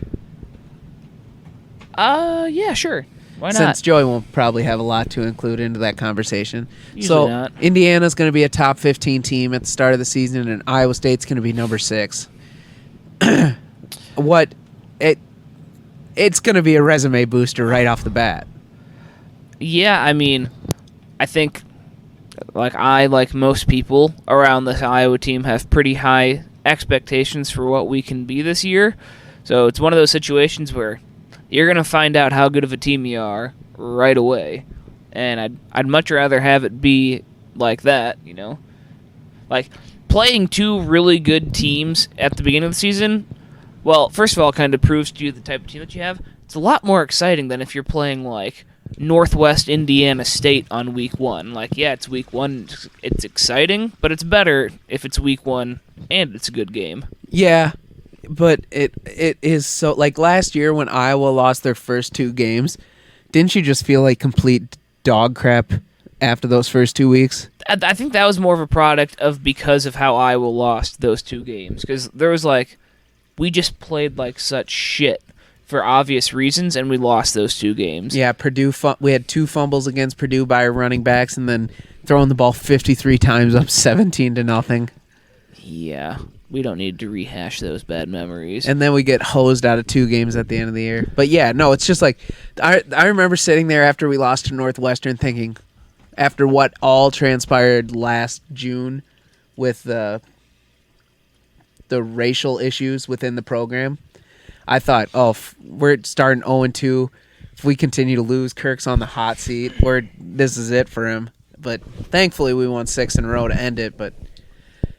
Yeah, sure. Why not?
Since Joey won't probably have a lot to include into that conversation.
Usually not.
Indiana's going to be a top 15 team at the start of the season, and Iowa State's going to be number 6. It's going to be a resume booster right off the bat.
Yeah, I mean, I think, like most people around this Iowa team, have pretty high expectations for what we can be this year. So it's one of those situations where you're going to find out how good of a team you are right away. And I'd much rather have it be like that, you know? Like, playing two really good teams at the beginning of the season, well, first of all, it kind of proves to you the type of team that you have. It's a lot more exciting than if you're playing, like, Northwest Indiana State on week 1. Like, yeah, it's week 1. It's exciting, but it's better if it's week 1 and it's a good game.
Yeah. But it is so, like last year when Iowa lost their first 2 games, didn't you just feel like complete dog crap after those first 2 weeks?
I think that was more of a product of because of how Iowa lost those 2 games. Because there was we just played like such shit for obvious reasons, and we lost those 2 games.
Yeah, Purdue. We had 2 fumbles against Purdue by our running backs, and then throwing the ball 53 times up 17-0.
Yeah. We don't need to rehash those bad memories.
And then we get hosed out of 2 games at the end of the year. But yeah, no, it's just like, I remember sitting there after we lost to Northwestern thinking, after what all transpired last June with the racial issues within the program, I thought, we're starting 0-2. If we continue to lose, Kirk's on the hot seat. This is it for him. But thankfully we won 6 in a row to end it. But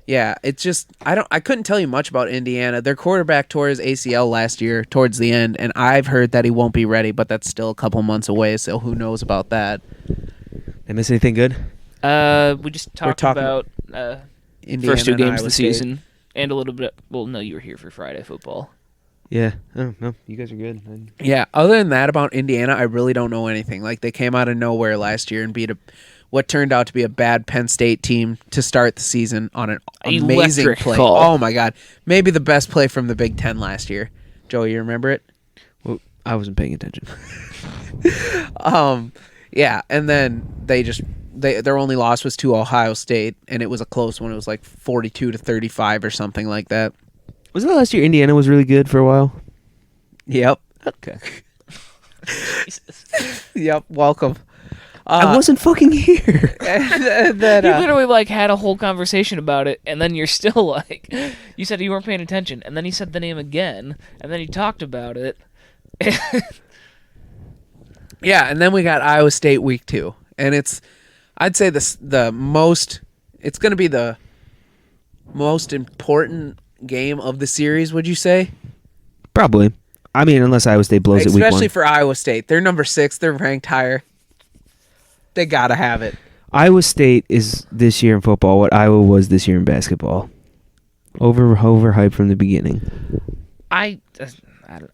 yeah, it's just I couldn't tell you much about Indiana. Their quarterback tore his ACL last year towards the end, and I've heard that he won't be ready, but that's still a couple months away, so who knows about that.
Did I miss anything good?
We just talked about
Indiana
first 2 games of
Iowa
the
State.
season and a little bit. Well, no, you were here for Friday football.
Yeah. Oh, no, you guys are good.
Yeah, other than that about Indiana, I really don't know anything. Like, they came out of nowhere last year and beat what turned out to be a bad Penn State team to start the season on an amazing
Electric
play.
call.
Oh my God, maybe the best play from the Big Ten last year. Joey, you remember it?
Well, I wasn't paying attention.
Yeah, and then their only loss was to Ohio State, and it was a close one. It was like 42-35 or something like that.
Was it last year Indiana was really good for a while?
Yep.
Okay.
Yep. Welcome.
I wasn't fucking here.
And then,
You literally had a whole conversation about it, and then you're still you said you weren't paying attention, and then he said the name again, and then he talked about it.
yeah, and then we got Iowa State week 2, and I'd say it's going to be the most important game of the series, would you say?
Probably. I mean, unless Iowa State blows it week 1.
Especially for Iowa State. They're number 6. They're ranked higher. They got to have it.
Iowa State is this year in football what Iowa was this year in basketball. Overhyped from the beginning.
I don't.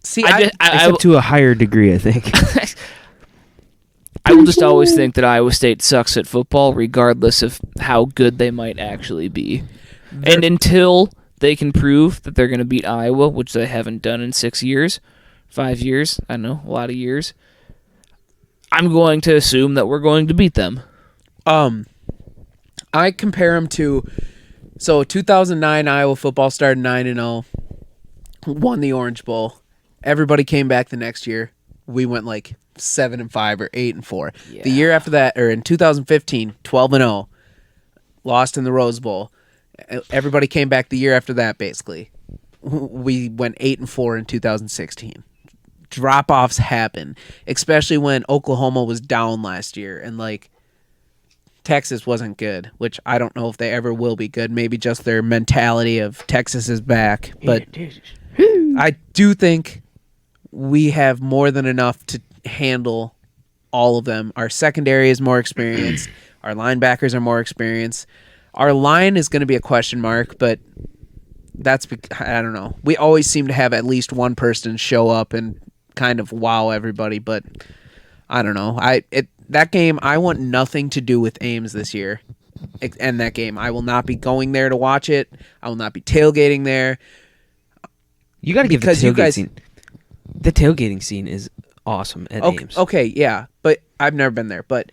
See,
Except to a higher degree, I think.
I will just always think that Iowa State sucks at football, regardless of how good they might actually be. And until they can prove that they're going to beat Iowa, which they haven't done in 6 years, 5 years, I don't know, a lot of years, I'm going to assume that we're going to beat them.
I compare them to 2009 Iowa football started 9-0, won the Orange Bowl. Everybody came back the next year. We went like 7-5 or 8-4.
Yeah.
The year after that, or in 2015, 12-0, lost in the Rose Bowl. Everybody came back the year after that. Basically, we went 8-4 in 2016. Drop-offs happen, especially when Oklahoma was down last year and like Texas wasn't good, which I don't know if they ever will be good. Maybe just their mentality of Texas is back, but I do think we have more than enough to handle all of them. Our secondary is more experienced. Our linebackers are more experienced. Our line is going to be a question mark, but I don't know. We always seem to have at least one person show up and kind of wow everybody, but I don't know. That game, I want nothing to do with Ames this year. And that game, I will not be going there to watch it. I will not be tailgating there.
You got to give the tailgate scene. The tailgating scene is awesome at Ames.
Okay, yeah, but I've never been there. But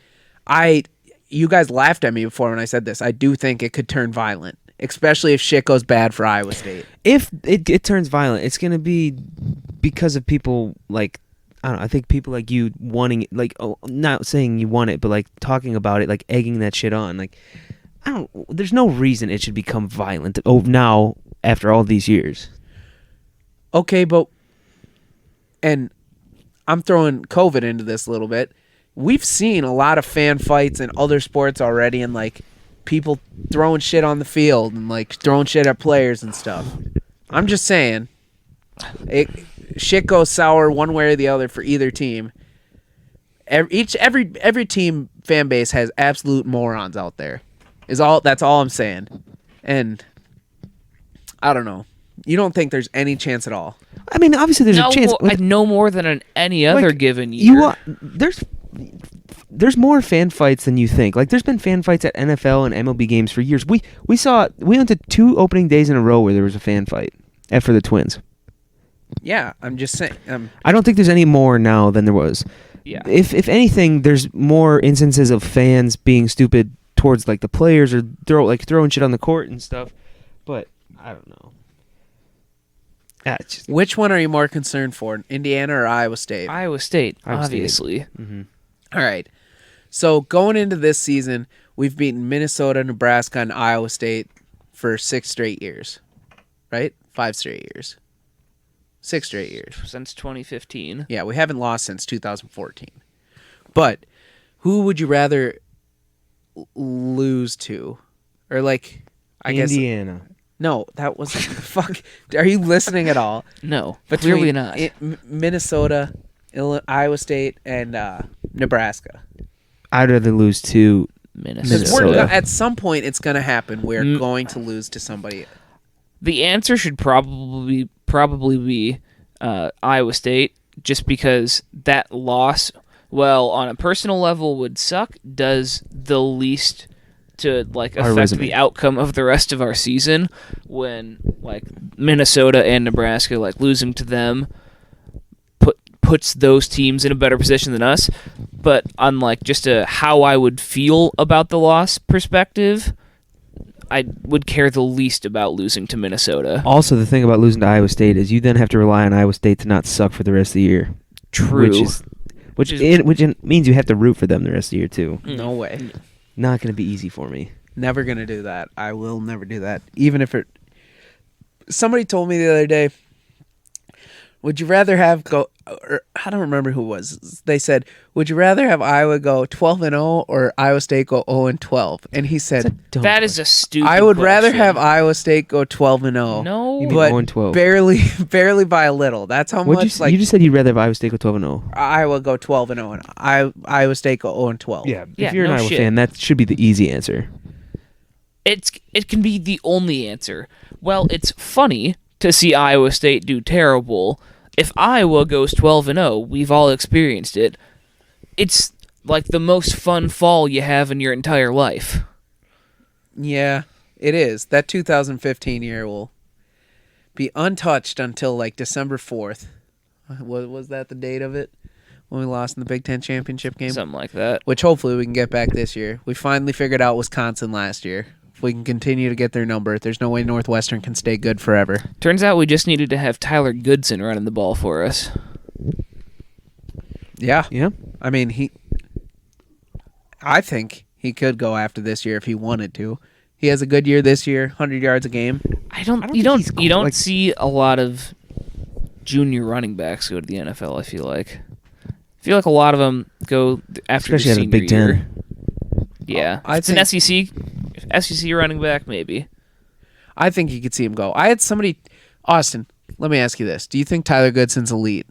you guys laughed at me before when I said this. I do think it could turn violent, especially if shit goes bad for Iowa State.
If it turns violent, it's going to be because of people like, I don't know, I think people like you wanting it, like, not saying you want it, but like talking about it, like egging that shit on. Like, there's no reason it should become violent now after all these years.
Okay, and I'm throwing COVID into this a little bit. We've seen a lot of fan fights in other sports already, and like people throwing shit on the field and like throwing shit at players and stuff. I'm just saying, shit goes sour one way or the other for either team. Every team fan base has absolute morons out there. That's all I'm saying. And I don't know. You don't think there's any chance at all?
I mean, obviously there's a chance.
No more than any other given year.
There's more fan fights than you think. Like, there's been fan fights at NFL and MLB games for years. We went to 2 opening days in a row where there was a fan fight for the Twins.
Yeah, I'm just saying.
I don't think there's any more now than there was.
Yeah.
If anything, there's more instances of fans being stupid towards like the players or throwing shit on the court and stuff. But I don't know.
Which one are you more concerned for, Indiana or Iowa State?
Iowa State, obviously.
Mm-hmm.
All right. So going into this season, we've beaten Minnesota, Nebraska, and Iowa State for 6 straight years, right? 5 straight years. 6 straight years.
Since 2015.
Yeah, we haven't lost since 2014. But who would you rather lose to? Or like, I guess...
Indiana.
No, that wasn't... Fuck. Are you listening at all?
No,
Between
clearly not.
Minnesota, Iowa State, and Nebraska.
I'd rather lose to
Minnesota.
At some point, it's going to happen. We're going to lose to somebody.
The answer should probably be Iowa State, just because that loss, well, on a personal level would suck, does the least to like affect the outcome of the rest of our season, when like Minnesota and Nebraska, like losing to them puts those teams in a better position than us. But on like just a how I would feel about the loss perspective, I would care the least about losing to Minnesota.
Also, the thing about losing to Iowa State is you then have to rely on Iowa State to not suck for the rest of the year.
True.
Which means you have to root for them the rest of the year too.
No way.
Not going to be easy for me.
Never going to do that. I will never do that. Even if it... Somebody told me the other day, would you rather have I don't remember who it was. They said, "Would you rather have Iowa go 12-0 or Iowa State go 0-12?" And he said,
That is a stupid
"I would rather
question.
have Iowa State go 12-0."
No.
You mean
but
0-12?
barely by a little. That's how
What'd
much.
you just said you'd rather have Iowa State go 12-0.
Iowa go 12-0 and Iowa State go 0-12.
Yeah,
Yeah,
if you're
no
an Iowa
shit.
fan, that should be the easy answer.
It can be the only answer. Well, it's funny to see Iowa State do terrible. If Iowa goes 12-0, we've all experienced it. It's like the most fun fall you have in your entire life.
Yeah, it is. That 2015 year will be untouched until like December 4th. Was that the date of it? When we lost in the Big Ten championship game?
Something like that.
Which hopefully we can get back this year. We finally figured out Wisconsin last year. If we can continue to get their number, there's no way Northwestern can stay good forever.
Turns out we just needed to have Tyler Goodson running the ball for us.
Yeah.
Yeah.
I mean, I think he could go after this year if he wanted to. He has a good year this year, 100 yards a game.
You don't see a lot of junior running backs go to the NFL, I feel like. I feel like a lot of them go after
Especially
their
out of the
senior
Big
year.
Ten.
Yeah.
I
It's an SEC running back, maybe.
I think you could see him go. I had somebody, Austin, let me ask you this. Do you think Tyler Goodson's elite?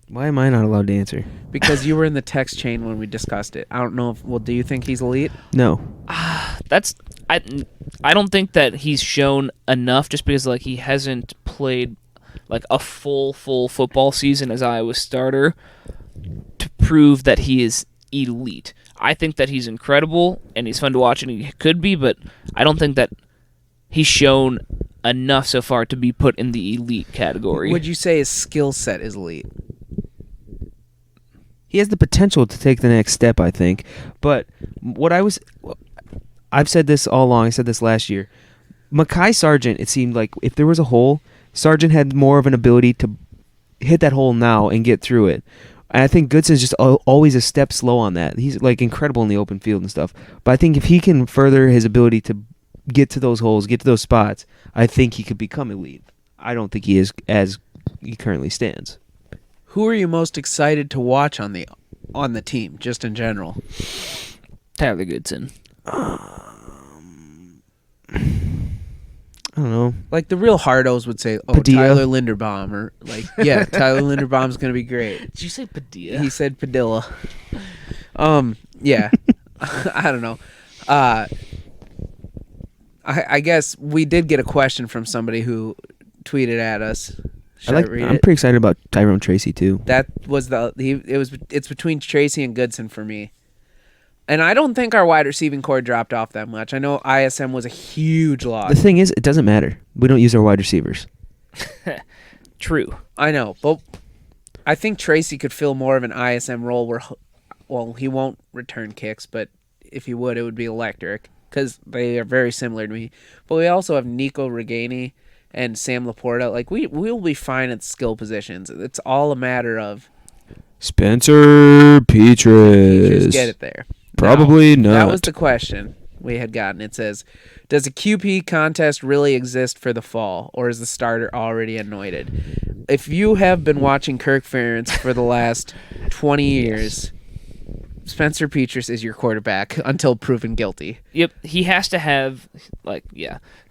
Why am I not allowed to answer?
Because you were in the text chain when we discussed it. I don't know do you think he's elite?
No.
I don't think that he's shown enough just because like he hasn't played like a full football season as Iowa's starter to prove that he is elite. I think that he's incredible and he's fun to watch and he could be, but I don't think that he's shown enough so far to be put in the elite category.
Would you say his skill set is elite?
He has the potential to take the next step, I think. But I've said this all along. I said this last year. Mekhi Sargent, it seemed like if there was a hole, Sargent had more of an ability to hit that hole now and get through it. And I think Goodson's just always a step slow on that. He's like incredible in the open field and stuff. But I think if he can further his ability to get to those holes, get to those spots, I think he could become elite. I don't think he is as he currently stands.
Who are you most excited to watch on the team, just in general?
Tyler Goodson.
I don't know.
Like the real hardos would say, "Oh,
Padilla.
Tyler Linderbaum," or like, "Yeah, Tyler Linderbaum's gonna be great."
Did you say Padilla?
He said Padilla. Yeah, I don't know. I guess we did get a question from somebody who tweeted at us. Should I read
I'm
it?
pretty excited about Tyrone Tracy too.
That was it's between Tracy and Goodson for me. And I don't think our wide receiving core dropped off that much. I know ISM was a huge loss.
The thing is, it doesn't matter. We don't use our wide receivers.
True.
I know, but I think Tracy could fill more of an ISM role where, well, he won't return kicks, but if he would, it would be electric because they are very similar to me. But we also have Nico Reganey and Sam Laporta. Like, we'll be fine at skill positions. It's all a matter of
Spencer Petras.
just get it there.
Probably
Now,
not.
That was the question we had gotten. It says, does a QP contest really exist for the fall, or is the starter already anointed? If you have been watching Kirk Ferentz for the last 20 years, Spencer Petras is your quarterback until proven guilty.
Yep, he has to have,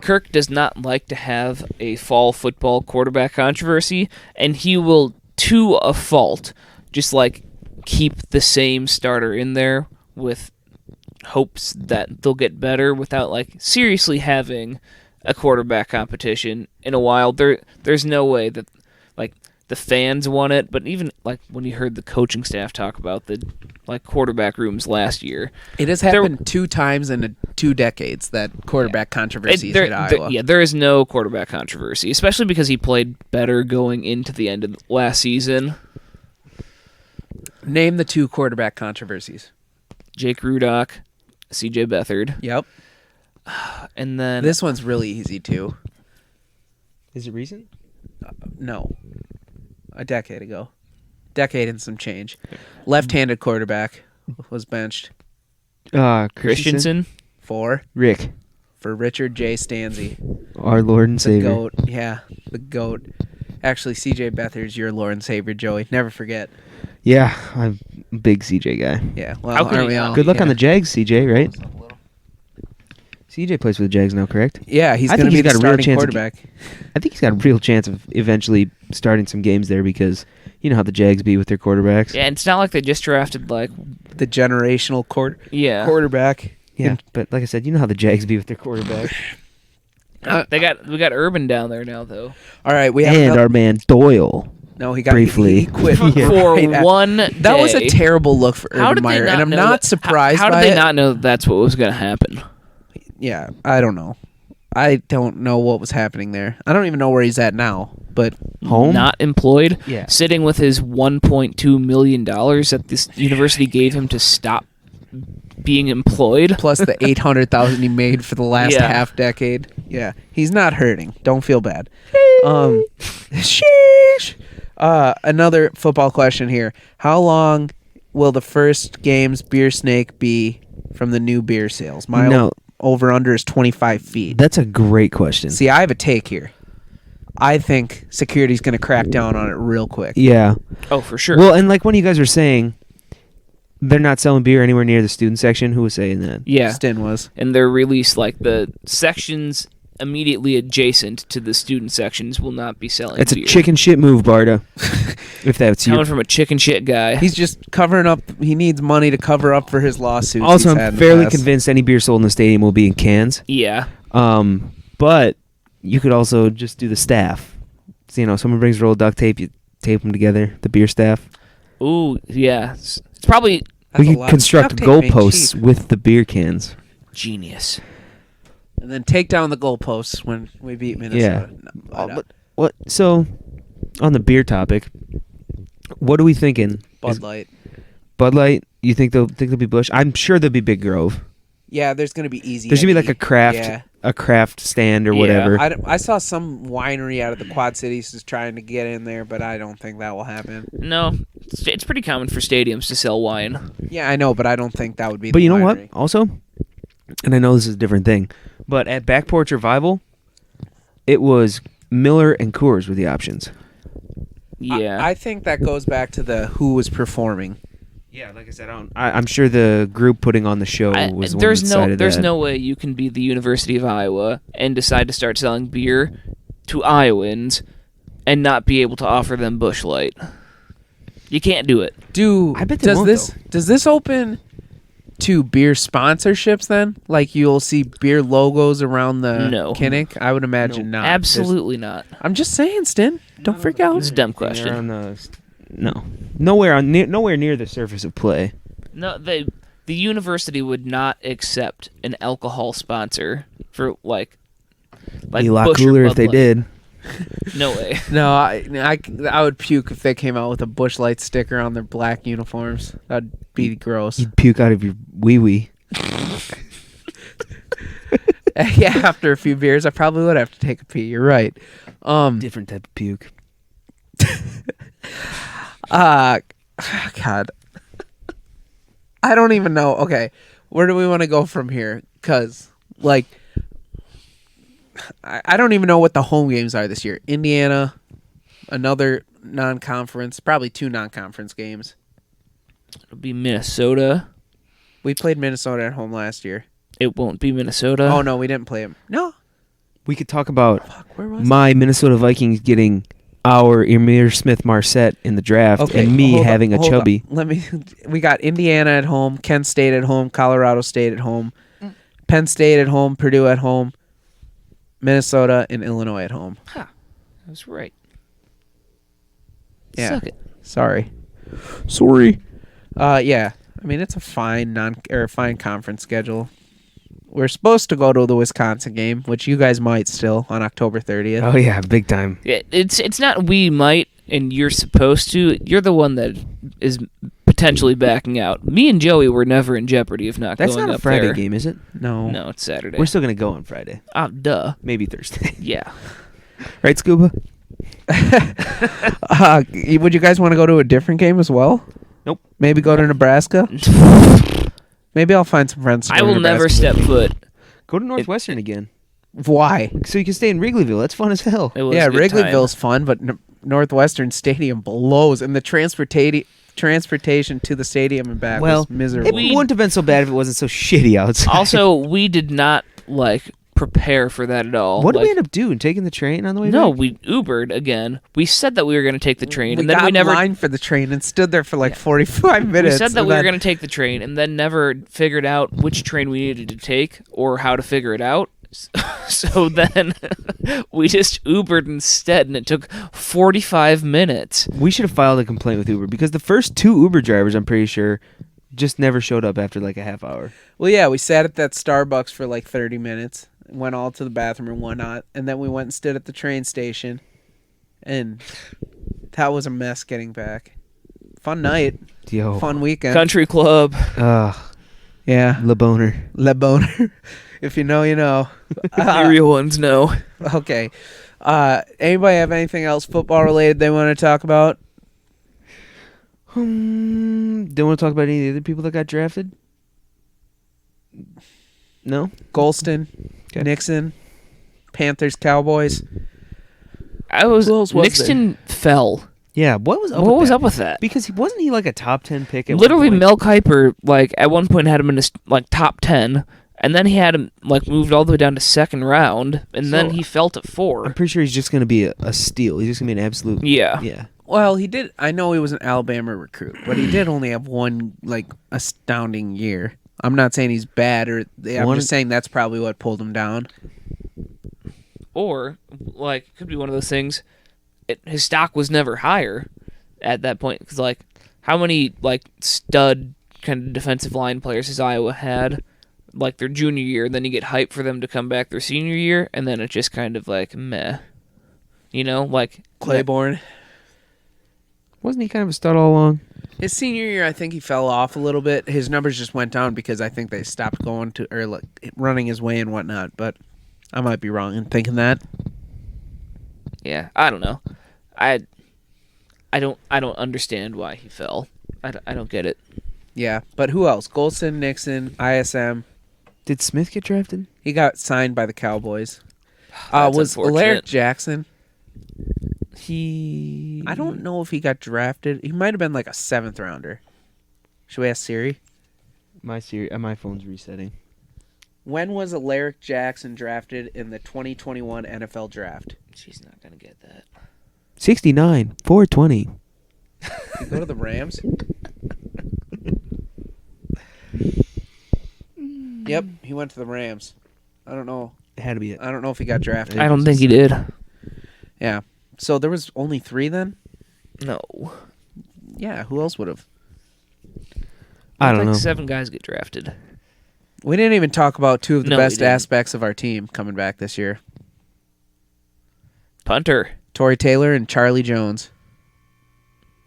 Kirk does not like to have a fall football quarterback controversy, and he will, to a fault, just, keep the same starter in there with hopes that they'll get better without, seriously having a quarterback competition in a while. There's no way that, the fans want it, but even, when you heard the coaching staff talk about the, quarterback rooms last year.
It has happened 2 times in 2 decades that quarterback controversies hit Iowa.
There is no quarterback controversy, especially because he played better going into the end of last season.
Name the 2 quarterback controversies.
Jake Rudock, C.J. Beathard.
Yep.
And then...
This one's really easy, too.
Is it recent?
No. A decade ago. Decade and some change. Left-handed quarterback was benched.
Christensen.
4.
Rick.
for Richard J. Stanzi.
Our Lord and
The
Savior.
GOAT. Yeah, the GOAT. Actually, CJ Beathard's your Lord and Savior, Joey. Never forget.
Yeah, I'm a big CJ guy.
Yeah, well,
How can
aren't
you
we
not?
all?
Good luck
yeah.
on the Jags, CJ, right? CJ plays for the Jags now, correct?
Yeah, he's
I
going to
think
be
he's
the
got a real
starting
chance of-
quarterback.
I think he's got a real chance of eventually starting some games there because you know how the Jags be with their quarterbacks.
Yeah, and it's not like they just drafted like
The generational quarterback.
Yeah, but like I said, you know how the Jags be with their quarterbacks.
we got Urban down there now though.
All right, we have
And
another-
our man Doyle.
No, he got
briefly.
He quit
Yeah.
For
right at-
one
That was a
day.
terrible look for
How
Urban
did they
Meyer,
not
and I'm
know
not
that-
surprised
How
by
did they
it.
not know that's what was going to happen?
Yeah, I don't know. I don't know what was happening there. I don't even know where he's at now. But
Home?
Not employed.
Yeah.
Sitting with his $1.2 million that this university gave him to stop being employed.
plus the 800,000 he made for the last
Yeah.
half decade. Yeah, he's not hurting. Don't feel bad. Sheesh. Another football question here. How long will the first game's beer snake be from the new beer sales? My
No.
over under is 25 feet.
That's a great question.
See, I have a take here. I think security's going to crack down on it real quick.
Yeah.
Oh, for sure.
Well, and like when you guys were saying, they're not selling beer anywhere near the student section. Who was saying that?
yeah.
Stin was.
And they're released like the sections immediately adjacent to the student sections will not be selling
It's
beer.
a chicken shit move, Barta. If that's
Coming
you.
from a chicken shit guy.
He's just covering up. He needs money to cover up for his lawsuits.
Also,
he's had
I'm
in the
fairly
past.
convinced any beer sold in the stadium will be in cans.
Yeah.
But you could also just do the staff. So, someone brings a roll of duct tape, you tape them together. The beer staff.
Ooh, yeah. It's probably
That's
we
a
could
lot.
construct
Duct tape ain't
goalposts
cheap.
with the beer cans.
genius.
And then take down the goalposts when we beat Minnesota.
Yeah.
No, but,
What? So, on the beer topic, what are we thinking?
Bud
Is
Light.
Bud Light? You think they'll be Busch? I'm sure there'll be Big Grove.
Yeah, there's gonna be easy.
There's gonna be
Eddie.
like a craft stand or
Yeah.
whatever.
I saw some winery out of the Quad Cities is trying to get in there, but I don't think that will happen.
No, it's pretty common for stadiums to sell wine.
Yeah, I know, but I don't think that would be.
But
the
you know what?
winery.
Also, and I know this is a different thing, but at Back Porch Revival, it was Miller and Coors were the options.
Yeah.
I think that goes back to the who was performing.
Yeah, like I said, I'm sure the group putting on the show was the one that decided
there's
that.
no way you can be the University of Iowa and decide to start selling beer to Iowans and not be able to offer them Busch Light. You can't do it.
I bet they
does
won't,
this
though.
does this open to beer sponsorships then? Like you'll see beer logos around the
No.
Kinnick? I would imagine not.
Absolutely not.
I'm just saying, Stin. Don't freak out.
It's a dumb
They're
question.
on the- no, nowhere near the surface of play.
No, the university would not accept an alcohol sponsor for like
Be a lot
Busch or
cooler if
Bud
they
Light.
did.
No way.
No, I would puke if they came out with a Busch Light sticker on their black uniforms. That'd be gross.
You'd puke out of your wee wee.
Yeah, after a few beers, I probably would have to take a pee. You're right.
Different type of puke.
God. I don't even know. Okay, where do we want to go from here? Because, like, I don't even know what the home games are this year. Indiana, another non-conference, probably two non-conference games.
It'll be Minnesota.
We played Minnesota at home last year.
It won't be Minnesota.
Oh, no, we didn't play them. No.
We could talk about
Where was
my Minnesota Vikings getting our Emir Smith-Marset in the draft
Okay,
and me
hold on,
having a
hold
chubby.
on. We got Indiana at home, Kent State at home, Colorado State at home, Penn State at home, Purdue at home, Minnesota and Illinois at home.
I was right.
Yeah.
Suck it.
Sorry. Yeah. I mean, it's a fine fine conference schedule. We're supposed to go to the Wisconsin game, which you guys might still on October 30th.
Oh yeah, big time.
Yeah, it's not we might and you're supposed to. You're the one that is potentially backing out. Me and Joey were never in jeopardy of not
That's
going
not a
up
Friday
there.
game, is it?
No.
No, it's Saturday.
We're still gonna go on Friday,
Duh.
maybe Thursday.
Yeah.
Right, Scuba?
Would you guys want to go to a different game as well?
Nope.
Maybe go to Nebraska? Maybe I'll find some friends. To
I
go to
will never
Nebraska.
step foot
Go to Northwestern again,
Why?
so you can stay in Wrigleyville. That's fun as hell.
It was
Yeah,
a good time.
Wrigleyville's fun, but Northwestern Stadium blows, and the transportation to the stadium and back was
It
miserable.
wouldn't have been so bad if it wasn't so shitty outside.
Also, we did not prepare for that at all.
What did we end up doing? Taking the train on the way
No,
back?
we Ubered again. We said that we were going to take the train,
we
and then
got
we never.
in line for the train and stood there for 45
We
minutes.
said that
and
we were
then-
going to take the train, and then never figured out which train we needed to take or how to figure it out. So then we just Ubered instead, and it took 45 minutes.
We should have filed a complaint with Uber because the first 2 Uber drivers, I'm pretty sure, just never showed up after a half hour.
Well, yeah, we sat at that Starbucks for 30 minutes, went all to the bathroom and whatnot, and then we went and stood at the train station, and that was a mess getting back. Fun night,
Yo.
fun weekend.
Country club.
Yeah,
Le Boner.
Le Boner. If you know, you know.
The real ones know.
Okay. Anybody have anything else football related they want to talk about?
Don't want to talk about any of the other people that got drafted? No?
Golston,
Okay.
Nixon, Panthers, Cowboys.
Who else was
Nixon
fell. Yeah, what was up
What
with
was
that?
up with that?
Because wasn't he a top 10 pick at
Literally,
one point?
Mel Kiper, at one point had him in his top 10, and then he had him moved all the way down to second round, and then
So,
he fell to 4.
I'm pretty sure he's just going to be a steal. He's just going to be an absolute...
Yeah.
Yeah.
Well, he did. I know he was an Alabama recruit, but he did only have one astounding year. I'm not saying he's bad, I'm just saying that's probably what pulled him down.
Or, it could be one of those things, his stock was never higher at that point, because, how many, stud kind of defensive line players has Iowa had, their junior year, and then you get hyped for them to come back their senior year, and then it's just kind of, meh. You know,
Claiborne.
Wasn't he kind of a stud all along?
His senior year, I think he fell off a little bit. His numbers just went down because I think they stopped going to or running his way and whatnot. But I might be wrong in thinking that.
Yeah, I don't know. I don't understand why he fell. I don't get it.
Yeah, but who else? Golston, Nixon, ISM.
Did Smith get drafted?
He got signed by the Cowboys.
That's
Was
unfortunate.
Alaric Jackson?
I
I don't know if he got drafted. He might have been a 7th rounder. Should we ask Siri?
My phone's resetting.
When was Alaric Jackson drafted in the 2021 NFL Draft?
She's not gonna get that.
69, 420.
You go to the Rams? Yep, he went to the Rams. I don't know.
It had to be it.
I don't know if he got drafted.
I don't think he did.
Yeah. So there was only 3 then?
No.
Yeah, who else would have?
I don't know.
7 guys get drafted.
We didn't even talk about 2 of the
No, we
best
didn't.
aspects of our team coming back this year.
Punter.
Tory Taylor and Charlie Jones.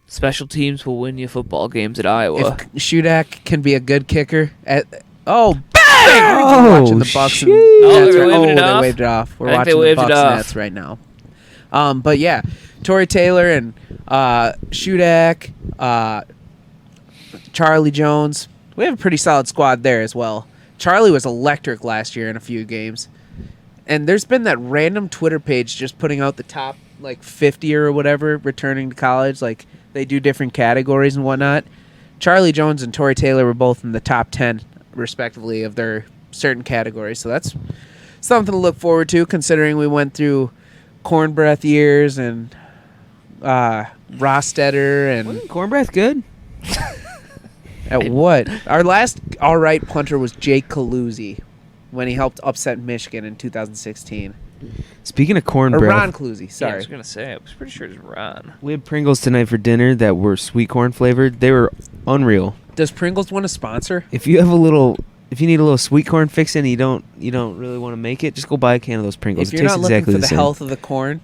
Special teams will win you football games at Iowa.
If Shudak can be a good kicker bang!
Oh,
We're watching the Bucks and
shit.
Oh,
Nets
they're
right-
waving it
they
off?
waved it off. We're
I think they
watching the
waved it
Bucks
off.
Nets right now. But yeah, Tory Taylor and Shudak, Charlie Jones. We have a pretty solid squad there as well. Charlie was electric last year in a few games. And there's been that random Twitter page just putting out the top 50 or whatever returning to college. They do different categories and whatnot. Charlie Jones and Tory Taylor were both in the top 10 respectively of their certain categories. So that's something to look forward to considering we went through corn breath years and Rostetter and
Wasn't Cornbreath good?
at what? Our last all right punter was Jake Kaluzzi when he helped upset Michigan in 2016.
Speaking of
Or
cornbread,
Ron Kaluzzi,
Yeah, I
sorry.
was gonna say. I was pretty sure it's Ron.
we had Pringles tonight for dinner that were sweet corn flavored. They were unreal.
Does Pringles want to sponsor?
If you need a little sweet corn fix and you don't really want to make it, just go buy a can of those Pringles.
If
It
you're
tastes
not looking
exactly
for the
same.
health of the corn,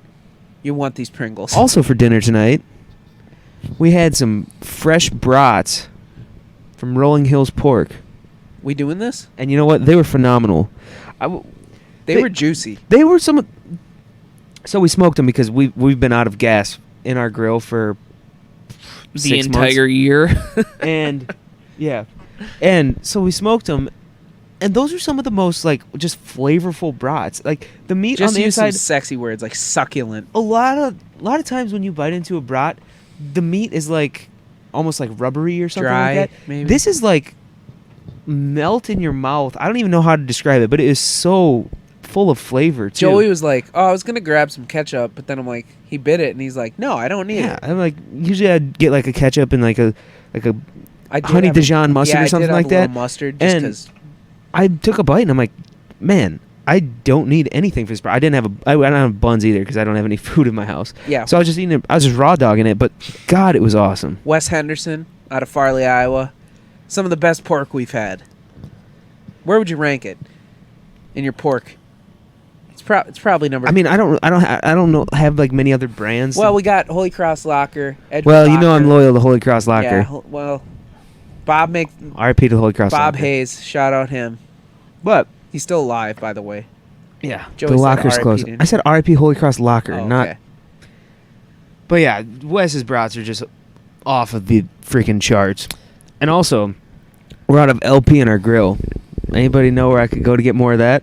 you want these Pringles.
Also for dinner tonight, we had some fresh brats from Rolling Hills Pork,
We doing this?
and you know what? They were phenomenal.
They were juicy.
They were some. So we smoked them because we've been out of gas in our grill for
The
6 months.
entire year.
And yeah, and so we smoked them, And those are some of the most like just flavorful brats. Like the meat
Just
on the
use some
inside.
sexy words like succulent.
A lot of times when you bite into a brat, the meat is like almost like rubbery or something
Dry,
like that.
maybe.
This is like melt in your mouth. I don't even know how to describe it, but it is so full of flavor too.
Joey was like, "Oh, I was gonna grab some ketchup," but then I'm like, he bit it, and he's like, "No, I don't need
yeah,
it."
I'm like usually I'd get like a ketchup and like a
I did
honey
have a-
Dijon mustard
yeah,
or something
I did have
like
a little
that.
mustard, just
And
because.
I took a bite and I'm like, man, I don't need anything for this. I don't have buns either because I don't have any food in my house.
Yeah.
So I was just eating it. I was just raw dogging it, but God, it was awesome.
Wes Henderson out of Farley, Iowa. Some of the best pork we've had. Where would you rank it in your pork? It's probably number.
I mean, I don't know have like many other brands.
Well, we got Holy Cross Locker. Edgewood
well, you know
Locker.
I'm loyal to Holy Cross Locker.
Yeah. Well, Bob makes
RIP to Holy Cross
Bob
Locker.
Hayes. Shout out him.
But
He's still alive, by the way.
yeah,
Joey
the
said
locker's
RIP,
closed.
didn't
I said RIP Holy Cross Locker,
Oh,
not.
okay.
But yeah, Wes's brats are just off of the freaking charts. And also, we're out of LP in our grill. Anybody know where I could go to get more of that?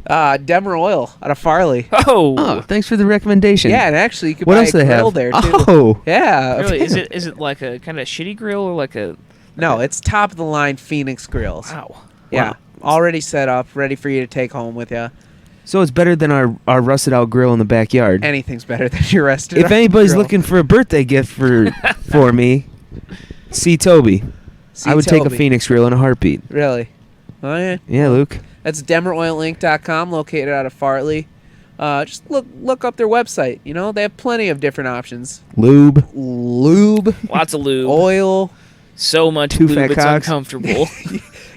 Demer Oil out of Farley.
Oh,
Oh, thanks for the recommendation.
Yeah, and actually you could
What
buy
else
a
do they
grill
have?
there too.
Oh,
Yeah.
really? Is it like a kind of shitty grill or like a?
No, it's top of the line Phoenix grills.
Wow.
Yeah.
Wow.
Already set up, ready for you to take home with you.
so it's better than our rusted out grill in the backyard.
Anything's better than your rest.
If anybody's looking for a birthday gift for me, see Toby. I would take a Phoenix grill in a heartbeat.
Really? Oh yeah.
Yeah, Luke.
That's DemerOilInc.com, located out of Farley. Just look up their website. You know, they have plenty of different options.
Lube.
Lube,
Lots of lube.
oil.
So much
Two
lube,
fat
it's
cocks.
uncomfortable.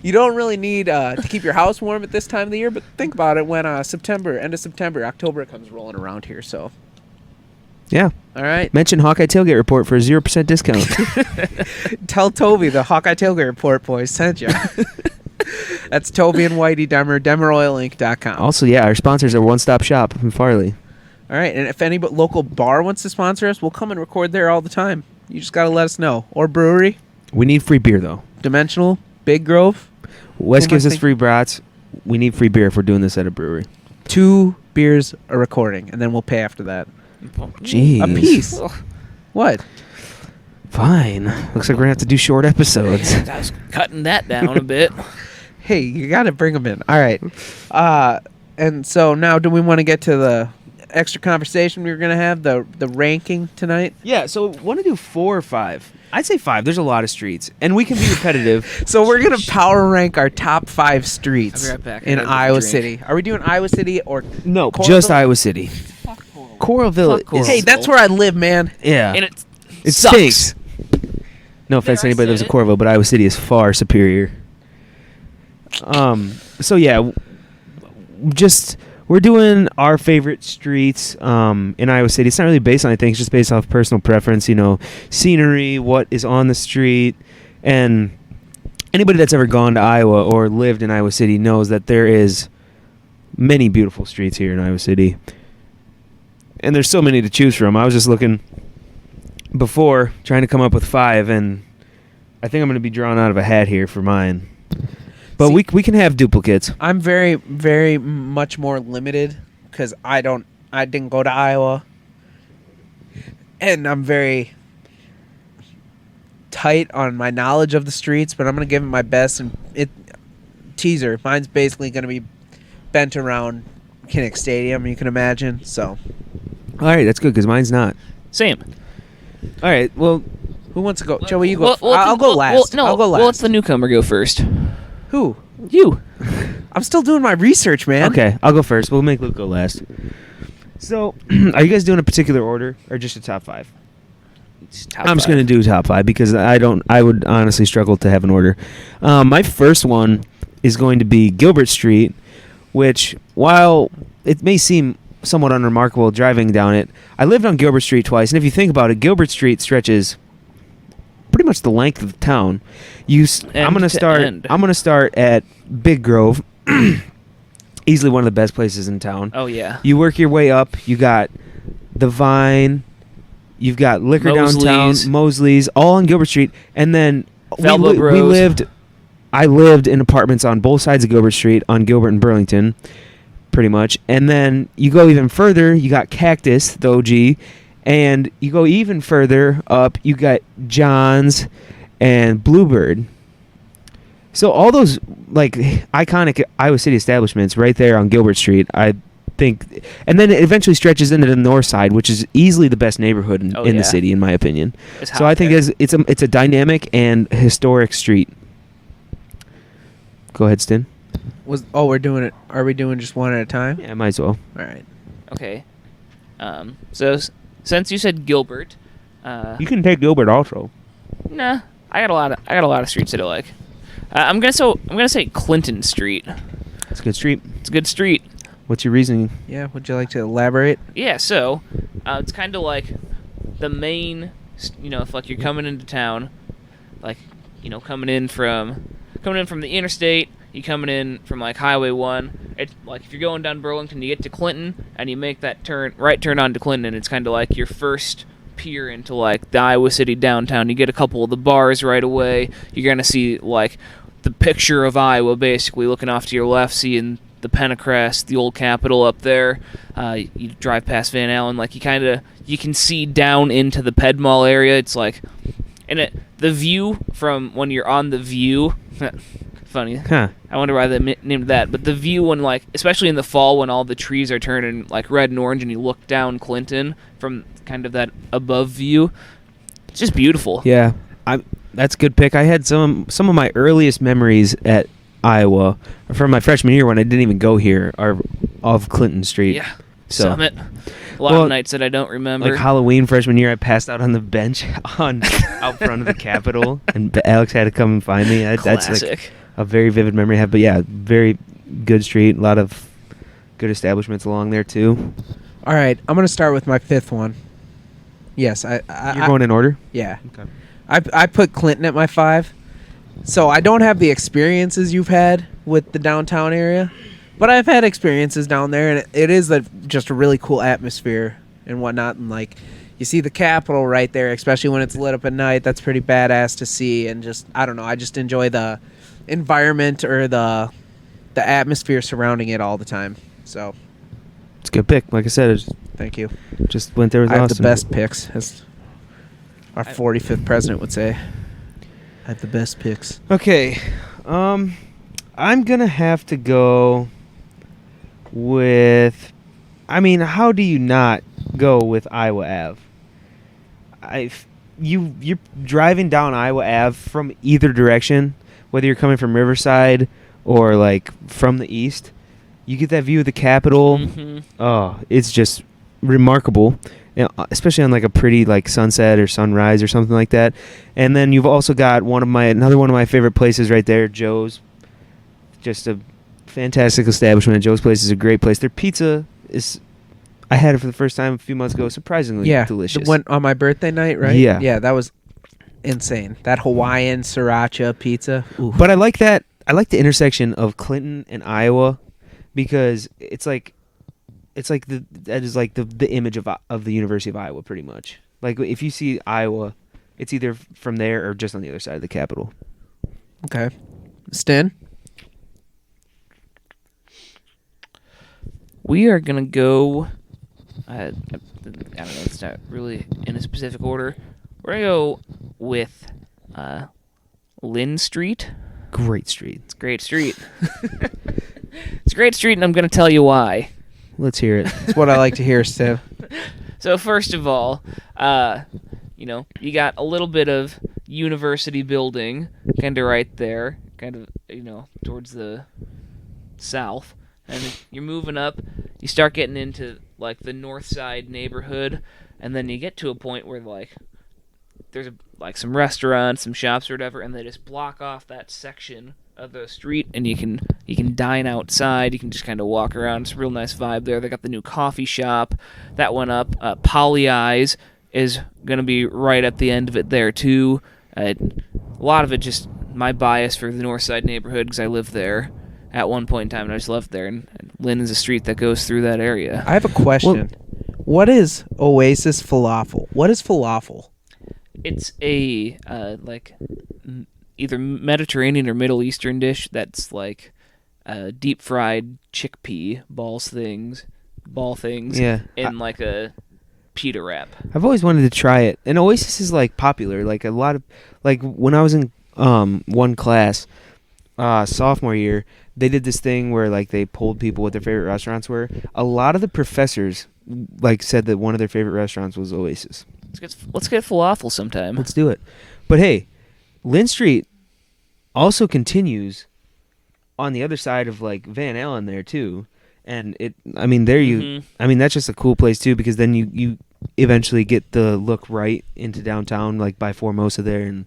You don't really need to keep your house warm at this time of the year, but think about it when end of September, October comes rolling around here. So,
Yeah.
all right.
Mention Hawkeye Tailgate Report for a 0% discount.
Tell Toby the Hawkeye Tailgate Report boys sent you. That's Toby and Whitey Demer, DemerOilInc.com.
Also, yeah, our sponsors are One Stop Shop in Farley.
All right, and if any local bar wants to sponsor us, we'll come and record there all the time. You just got to let us know. Or brewery,
We need free beer, though.
Dimensional, Big Grove.
Wes
Who am
gives
I
us
think-
free brats. We need free beer if we're doing this at a brewery.
2 beers a recording, and then we'll pay after that.
Jeez.
A piece. What?
Fine. Looks like we're going to have to do short episodes.
I was cutting that down a bit.
Hey, you got to bring them in. All right. And so now do we want to get to the extra conversation we were going to have, the ranking tonight?
Yeah, so want to do 4 or 5? I'd say 5. There's a lot of streets. And we can be repetitive.
So we're going to power rank our top 5 streets
I'll be right back. I
in
gotta get a
Iowa
drink.
City. Are we doing Iowa City or...
No,
Coralville?
just Iowa City. Coralville
Fuck Coralville.
is...
Hey, that's where I live, man.
Yeah.
And it
It
sucks.
stinks. No offense to
There, I
anybody that lives in
said it.
Coralville, but Iowa City is far superior. So yeah, we're doing our favorite streets in Iowa City. It's not really based on anything; it's just based off personal preference. You know, scenery, what is on the street, and anybody that's ever gone to Iowa or lived in Iowa City knows that there is many beautiful streets here in Iowa City, and there's so many to choose from. I was just looking before, trying to come up with 5, and I think I'm going to be drawn out of a hat here for mine. But
See-
we can have duplicates.
I'm very, very much more limited because I didn't go to Iowa, and I'm very tight on my knowledge of the streets. But I'm gonna give it my best. And teaser, mine's basically gonna be bent around Kinnick Stadium. You can imagine. So,
All right, that's good because mine's not.
Same.
All right, well,
who wants to go? Joey, you go.
Well,
I'll go last.
no,
I'll go last.
Well, let's the newcomer go first.
Who?
You.
I'm still doing my research, man.
okay, I'll go first. We'll make Luke go last. So, are you guys doing a particular order or just a top 5? I'm just going to do top 5 because I would honestly struggle to have an order. My first one is going to be Gilbert Street, which, while it may seem somewhat unremarkable driving down it, I lived on Gilbert Street twice, and if you think about it, Gilbert Street stretches pretty much the length of the town. I'm going to start at Big Grove, easily one of the best places in town.
Oh yeah.
You work your way up. You got the Vine. You've got Liquor
Mosley's.
Downtown, Mosley's, all on Gilbert Street. And then
Feldman
we
Rose.
lived I lived in apartments on both sides of Gilbert Street, on Gilbert and Burlington, pretty much. And then you go even further, you got Cactus, the OG, and you go even further up, you got John's and Bluebird. So all those like iconic Iowa City establishments right there on Gilbert Street, I think, and then it eventually stretches into the north side, which is easily the best neighborhood in the city, in my opinion. So I think it's a dynamic and historic street. Go ahead, Stin.
We're doing it. Are we doing just one at a time?
Yeah, might as well.
All right.
Okay. So since you said Gilbert,
You can take Gilbert also.
nah, I got a lot of streets that I like. I'm gonna say Clinton Street.
It's a good street.
It's a good street.
What's your reasoning?
Yeah. Would you like to elaborate?
Yeah. So it's kind of like the main. If like you're coming into town, like coming in from the interstate, you coming in from like Highway 1. It's like if you're going down Burlington, you get to Clinton and you make that right turn onto Clinton, and it's kind of like your first peer into like the Iowa City downtown. You get a couple of the bars right away. You're gonna see like the picture of Iowa, basically looking off to your left, seeing the Pentacrest, the old Capitol up there. You drive past Van Allen, like you can see down into the Ped Mall area. It's like, and the view from when you're on the view. Funny.
Huh.
I wonder why they named that. But the view when like, especially in the fall when all the trees are turning like red and orange, and you look down Clinton from kind of that above view, it's just beautiful.
Yeah, that's a good pick. I had some of my earliest memories at Iowa from my freshman year when I didn't even go here are of Clinton Street.
Yeah.
So,
Summit. A lot of nights that I don't remember.
Like Halloween freshman year, I passed out on the bench out front of the Capitol, and Alex had to come and find me. That's like a very vivid memory I have. But yeah, very good street. A lot of good establishments along there too.
All right. I'm gonna start with my fifth one. Yes,
You're going in order?
Yeah.
Okay.
I put Clinton at my 5. So I don't have the experiences you've had with the downtown area, but I've had experiences down there, and it is just a really cool atmosphere and whatnot. And like, you see the Capitol right there, especially when it's lit up at night. That's pretty badass to see. And just, I don't know, I just enjoy the environment or the atmosphere surrounding it all the time. So
it's a good pick. Like I said,
thank you.
Just went there with
I have
awesome.
the best picks, as our 45th president would say. I have the best picks.
Okay. I'm going to have to go with... I mean, how do you not go with Iowa Ave? You're driving down Iowa Ave from either direction, whether you're coming from Riverside or, like, from the east. You get that view of the Capitol.
Mm-hmm.
Oh, it's just remarkable. Especially on like a pretty like sunset or sunrise or something like that. And then you've also got another one of my favorite places right there, Joe's. Just a fantastic establishment. Joe's Place is a great place. Their pizza is, I had it for the first time a few months ago, surprisingly delicious.
Went on my birthday night, right?
Yeah.
Yeah, that was insane. That Hawaiian sriracha pizza. Oof.
But I like that. I like the intersection of Clinton and Iowa because it's like that is like the image of the University of Iowa, pretty much. Like if you see Iowa, it's either from there or just on the other side of the Capitol.
Okay, Stin.
We are gonna go. I don't know. It's not really in a specific order. We're gonna go with Lynn Street.
Great street.
It's a great street. It's a great street, and I'm gonna tell you why.
Let's hear it.
That's what I like to hear, Steve.
So first of all, you got a little bit of university building kind of right there, kind of, towards the south. And you're moving up, you start getting into, like, the north side neighborhood, and then you get to a point where, like, there's, some restaurants, some shops or whatever, and they just block off that section of the street, and you can dine outside. You can just kind of walk around. It's a real nice vibe there. They got the new coffee shop that went up. Polly Eyes is going to be right at the end of it there too. A lot of it just my bias for the north side neighborhood because I lived there at one point in time, and I just loved there. And Lynn is a street that goes through that area.
I have a question. What is Oasis Falafel? What is falafel?
It's a either Mediterranean or Middle Eastern dish that's like deep fried chickpea ball things
Yeah.
in like a pita wrap.
I've always wanted to try it. And Oasis is like popular. Like a lot of like when I was in one class sophomore year, they did this thing where like they polled people what their favorite restaurants were. A lot of the professors like said that one of their favorite restaurants was Oasis.
Let's get falafel sometime.
Let's do it. But hey, Lynn Street also continues on the other side of like Van Allen there too. And that's just a cool place too, because then you eventually get the look right into downtown, like by Formosa there, and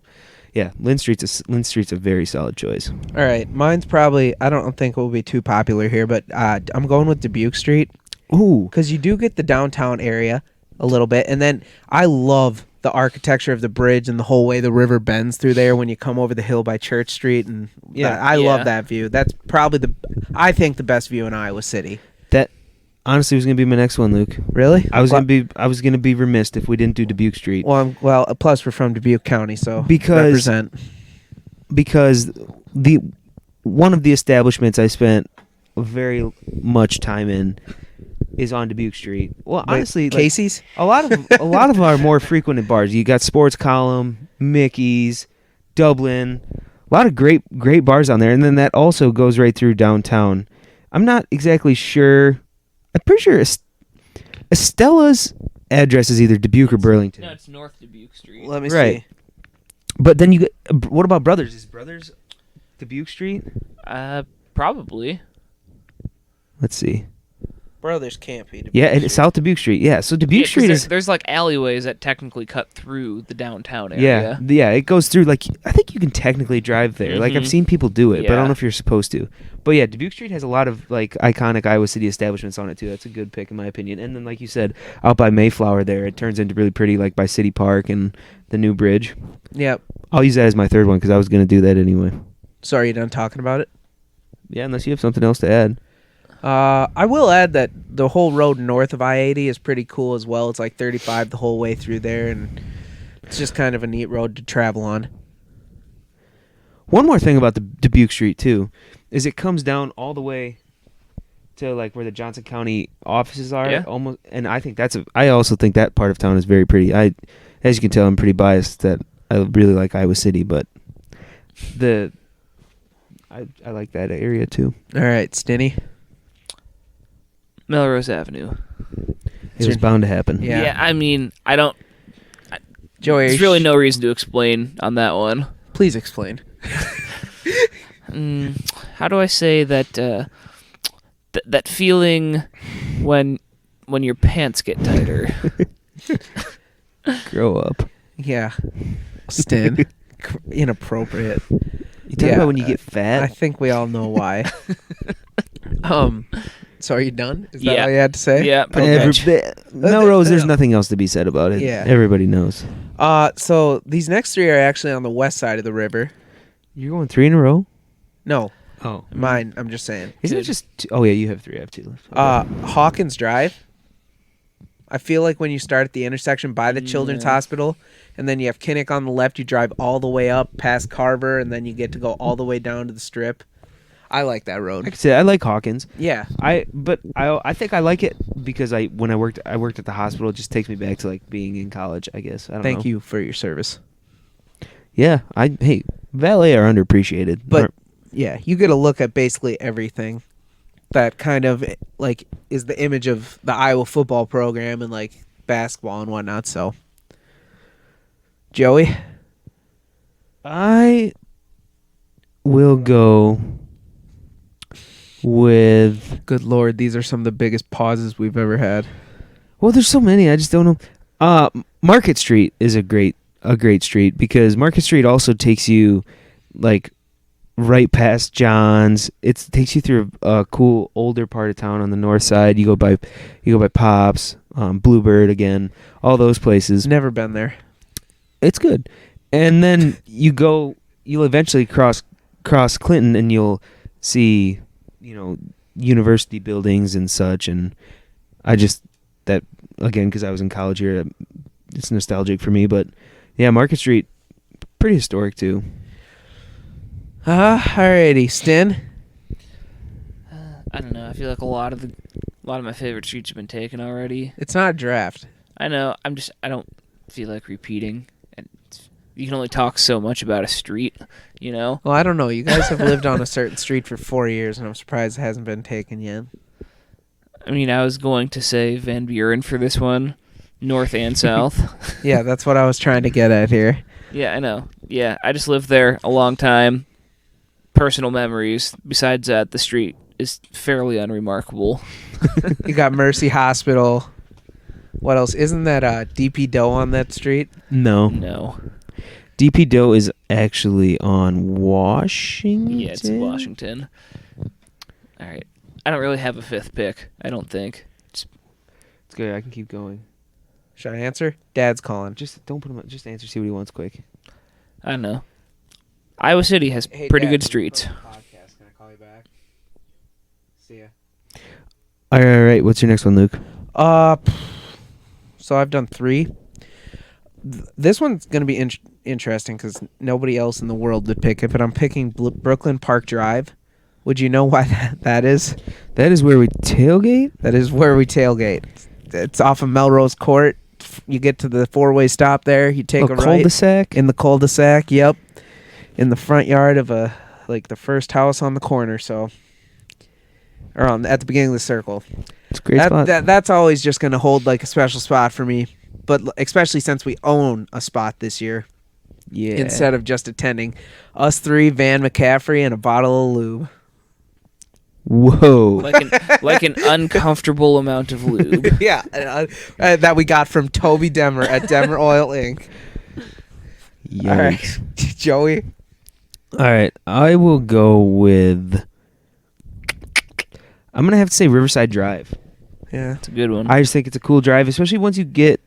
yeah, Lynn Street's a very solid choice.
All right, mine's probably, I don't think it will be too popular here, but I'm going with Dubuque Street.
Ooh,
because you do get the downtown area a little bit, and then I love the architecture of the bridge and the whole way the river bends through there when you come over the hill by Church Street, and I love that view. That's probably I think the best view in Iowa City.
That honestly was going to be my next one, Luke.
Really?
I was going to be remiss if we didn't do Dubuque Street.
Well, plus we're from Dubuque County, so
because one of the establishments I spent very much time in is on Dubuque Street. Well, honestly,
Casey's.
A lot of our more frequented bars. You got Sports Column, Mickey's, Dublin. A lot of great bars on there, and then that also goes right through downtown. I'm not exactly sure. I'm pretty sure Estella's address is either Dubuque or Burlington.
No, it's North Dubuque Street.
Let me
Right.
see.
But then you get. What about Brothers? Is Brothers Dubuque Street?
Probably.
Let's see.
Brothers can't be Dubuque
Yeah,
Street.
it's South Dubuque Street. Yeah, so Dubuque Street is.
There's like alleyways that technically cut through the downtown area.
Yeah, it goes through, like, I think you can technically drive there. Like, I've
Mhm.
seen people do it, but I don't
Yeah.
know if you're supposed to. But yeah, Dubuque Street has a lot of, like, iconic Iowa City establishments on it, too. That's a good pick, in my opinion. And then, like you said, out by Mayflower there, it turns into really pretty, like, by City Park and the new bridge.
Yep.
I'll use that as my third one, because I was going to do that anyway.
So are you done talking about it?
Yeah, unless you have something else to add.
I will add that the whole road north of I-80 is pretty cool as well. It's like 35 the whole way through there, and it's just kind of a neat road to travel on.
One more thing about the Dubuque Street, too, is it comes down all the way to, like, where the Johnson County offices are.
Yeah.
Almost, and I think I also think that part of town is very pretty. As you can tell, I'm pretty biased that I really like Iowa City, but I like that area, too.
All right, Stinny.
Melrose Avenue.
It was bound to happen.
Yeah.
I mean, I don't.
Joey,
There's really no reason to explain on that one.
Please explain.
How do I say that? That feeling when your pants get tighter.
Grow up.
Yeah. Stin. Inappropriate.
You talk about when you get fat?
I think we all know why. So are you done? Is that
Yeah.
all you had to say?
Yeah, pretty much.
Melrose, there's nothing else to be said about it.
Yeah.
Everybody knows.
So these next three are actually on the west side of the river.
You're going 3 in a row?
No,
Oh.
mine. I'm just saying.
Isn't it just two? Oh, yeah, you have 3. I have 2 left.
Hawkins Drive. I feel like when you start at the intersection by the Children's Hospital, and then you have Kinnick on the left, you drive all the way up past Carver, and then you get to go all the way down to the Strip. I like that
I
road.
could say I like Hawkins.
Yeah.
I think I like it because when I worked at the hospital. It just takes me back to, like, being in college, I guess. I don't know.
Thank you for your service.
Yeah, hey, valet are underappreciated.
But yeah, you get a look at basically everything that kind of like is the image of the Iowa football program and like basketball and whatnot. So, Joey,
I will go with.
good Lord, these are some of the biggest pauses we've ever had.
Well, there's so many. I just don't know. Market Street is a great street because Market Street also takes you, like, right past John's. It takes you through a cool older part of town on the north side. You go by Pops, Bluebird again, all those places.
Never been there.
It's good. And then you'll eventually cross Clinton and you'll see, university buildings and such. And that, again, because I was in college here, it's nostalgic for me. But yeah, Market Street, pretty historic too.
Alrighty, Stin.
I don't know. I feel like a lot of my favorite streets have been taken already.
It's not a draft.
I know. I don't feel like repeating. And you can only talk so much about a street, you know?
Well, I don't know. You guys have lived on a certain street for 4 years, and I'm surprised it hasn't been taken yet.
I mean, I was going to say Van Buren for this one, north and south.
Yeah, that's what I was trying to get at here.
Yeah, I know. Yeah, I just lived there a long time. Personal memories. Besides that, the street is fairly unremarkable.
You got Mercy Hospital. What else? Isn't that DP Doe on that street?
No.
No.
DP Doe is actually on Washington.
Yeah, it's in Washington. All right. I don't really have a fifth pick, I don't think.
It's good. I can keep going.
Should I answer? Dad's calling.
Just don't put him. Just answer. See what he wants quick.
I don't know. Iowa City has pretty good streets.
Podcast. Can I call you back? See ya.
All right. What's your next one, Luke?
So I've done 3. This one's going to be interesting because nobody else in the world would pick it, but I'm picking Brooklyn Park Drive. Would you know why that is?
That is where we tailgate?
That is where we tailgate. It's off of Melrose Court. You get to the 4-way stop there. You take a right.
Cul-de-sac?
In the cul-de-sac, yep. In the front yard of the first house on the corner, so. Or at the beginning of the circle.
It's a great spot.
That's always just going to hold like a special spot for me. But especially since we own a spot this year.
Yeah.
Instead of just attending. Us 3, Van McCaffrey, and a bottle of lube.
Whoa.
Like an uncomfortable amount of lube.
Yeah. That we got from Toby Demmer at Demmer Oil Inc.
Yikes.
All right. Joey?
All right. I will go with... I'm going to have to say Riverside Drive.
Yeah.
It's a good one.
I just think it's a cool drive, especially once you get...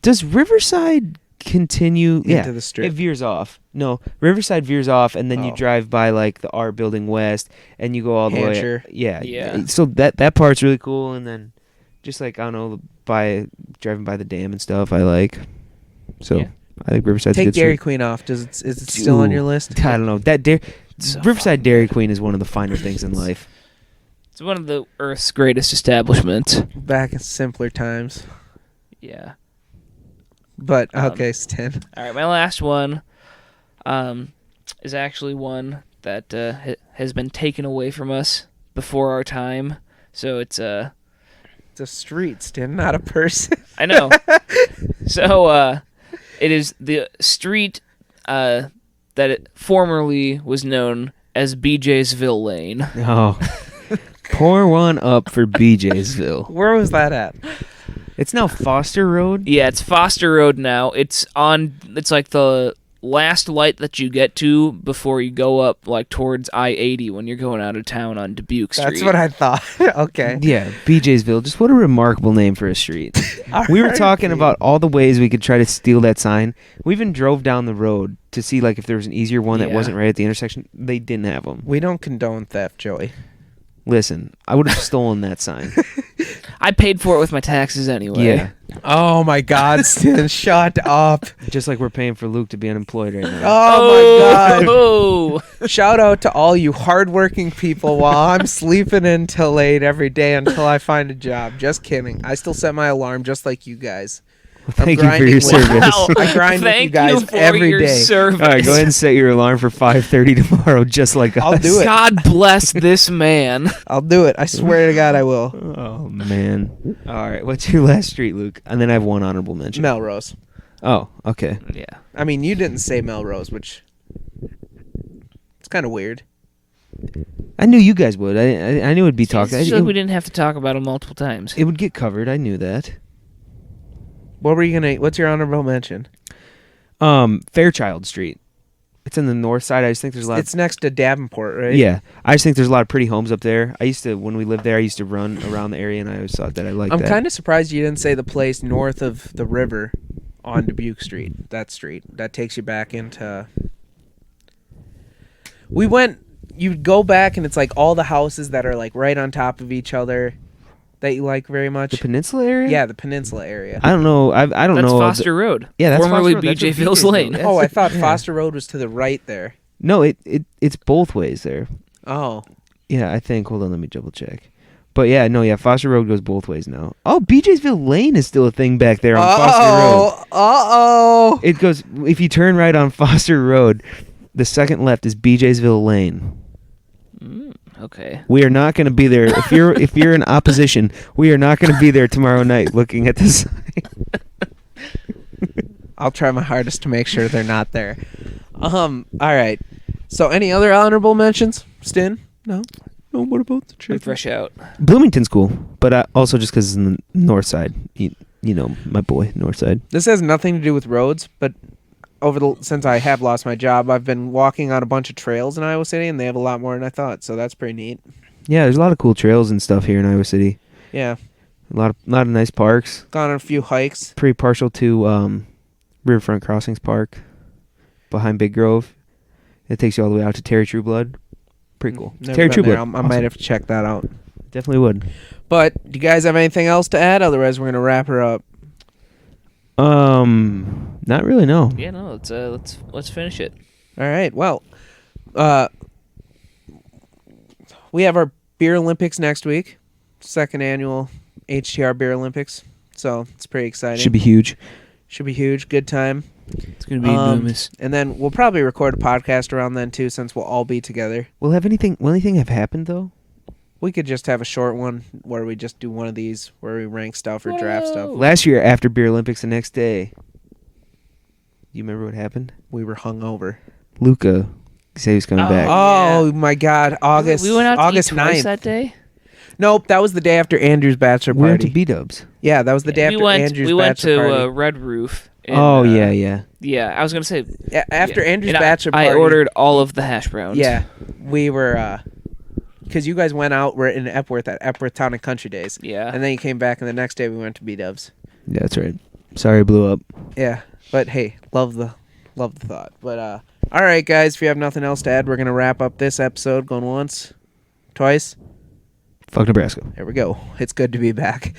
Does Riverside continue...
Into the strip.
It veers off. No, Riverside veers off, and then you
Oh.
drive by, like, the Art Building West, and you go all the
Hampshire.
way... Yeah.
Yeah.
So that part's really cool, and then just, like, I don't know, driving by the dam and stuff, I like. So,
Yeah.
I think Riverside's a
Take
good
Dairy
street.
Queen off. Is it still on
Ooh,
your list?
I don't know.
So
Riverside Dairy Queen is one of the finer things in life.
It's one of the Earth's greatest establishments.
Back in simpler times.
Yeah.
But, okay, Stan.
All right, my last one is actually one that has been taken away from us before our time. So it's a...
It's a street, Stan, not a person.
I know. So it is the street that it formerly was known as BJ'sville Lane.
Oh. Pour one up for BJ'sville.
Where was that at?
It's now Foster Road.
Yeah, it's Foster Road now. It's like the last light that you get to before you go up like towards I-80 when you're going out of town on Dubuque Street.
That's what I thought. Okay.
Yeah, BJ'sville. Just what a remarkable name for a street. We were talking about all the ways we could try to steal that sign. We even drove down the road to see like if there was an easier one that
Yeah.
wasn't right at the intersection. They didn't have them.
We don't condone theft, Joey.
Listen, I would have stolen that sign.
I paid for it with my taxes anyway.
Yeah,
Oh my God, Stan, shut up.
just like we're paying for Luke to be unemployed right now.
Oh my God.
Oh!
Shout out to all you hardworking people while I'm sleeping until late every day until I find a job. Just kidding. I still set my alarm just like you guys.
Thank you for
grinding
your
with-
service.
Wow.
I grind with you
Thank
guys
for
every
your
day.
service.
All right, go ahead and set your alarm for 5:30 tomorrow, just like us.
I'll do it.
God bless this man.
I'll do it. I swear to God I will.
Oh man! All right, what's your last street, Luke? And then I have one honorable mention.
Melrose.
Oh, okay.
Yeah.
I mean, you didn't say Melrose, which it's kind of weird.
I knew you guys would. I knew it'd be talked.
It's just like we didn't have to talk about him multiple times.
It would get covered. I knew that.
What were you gonna? What's your honorable mention?
Fairchild Street. It's in the north side. I just think there's a lot.
It's next to Davenport, right?
Yeah, I just think there's a lot of pretty homes up there. When we lived there, I used to run around the area, and I always thought that I liked
I'm
that.
kind of surprised you didn't say the place north of the river on Dubuque Street. That street that takes you back into. We went. You go back, and it's like all the houses that are like right on top of each other. That you like very much.
The peninsula area.
Yeah, the peninsula area.
I don't know. I don't
That's
know.
Foster Road.
Yeah, that's
formerly
Foster Road. That's what
BJ'sville's
BJ'sville
Lane.
is.
Oh, I thought
Yeah.
Foster Road was to the right there.
No, it's both ways there.
Oh.
Yeah, I think. Hold on, let me double check. But yeah, no, yeah, Foster Road goes both ways now. Oh, BJsville Lane is still a thing back there on Foster Road.
Uh-oh.
It goes, if you turn right on Foster Road, the second left is BJsville Lane.
Okay.
We are not going to be there. If you're in opposition, we are not going to be there tomorrow night looking at this sign.
I'll try my hardest to make sure they're not there. All right. So any other honorable mentions? Stin? No? No, what about the
I'm fresh out.
Bloomington's cool, but also just because it's in the north side. You know, my boy, north side.
This has nothing to do with roads, but since I have lost my job, I've been walking on a bunch of trails in Iowa City, and they have a lot more than I thought, so that's pretty neat.
Yeah, there's a lot of cool trails and stuff here in Iowa City.
Yeah.
A lot of nice parks.
Gone on a few hikes.
Pretty partial to Riverfront Crossings Park behind Big Grove. It takes you all the way out to Terry Trueblood. Pretty cool.
Terry Trueblood. I
Awesome.
might have to check that out.
Definitely would.
But do you guys have anything else to add? Otherwise, we're gonna wrap her up.
Not really. No.
Yeah, no. Let's finish it.
All right. Well, we have our Beer Olympics next week, second annual Htr Beer Olympics. So it's pretty exciting.
Should be huge.
Should be huge. Good time.
It's gonna be enormous.
And then we'll probably record a podcast around then too, since we'll all be together.
Will anything have happened though?
We could just have a short one where we just do one of these where we rank stuff or draft stuff.
Last year after Beer Olympics, the next day. You remember what happened?
We were hungover.
Luca said he was coming back.
Oh
Yeah.
my God! August.
We went out to
August
eat twice
9th.
that day.
Nope, that was the day after Andrew's bachelor
We went
party.
to B-Dubs.
Yeah, that was the day after Andrew's
we went
bachelor
to
party.
Red Roof. And,
Oh yeah.
Yeah, I was gonna say
After Andrew's
and
bachelor party.
I ordered all of the hash browns.
Yeah, we were because you guys went out. We're in Epworth at Epworth Town and Country Days.
Yeah.
And then you came back, and the next day we went to B-Dubs.
Yeah, that's right. Sorry, it blew up.
Yeah, but hey, love the thought. But all right, guys, if you have nothing else to add, we're gonna wrap up this episode. Going once, twice.
Fuck Nebraska.
There we go. It's good to be back.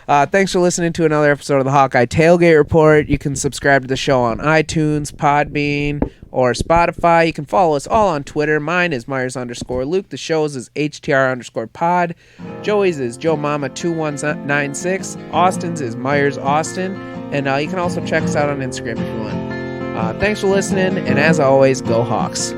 Thanks for listening to another episode of the Hawkeye Tailgate Report. You can subscribe to the show on iTunes, Podbean, or Spotify. You can follow us all on Twitter. Mine is Myers_Luke. The show's is HTR_pod. Joey's is JoeMama2196. Austin's is Myers Austin. And you can also check us out on Instagram if you want. Thanks for listening, and as always, go Hawks.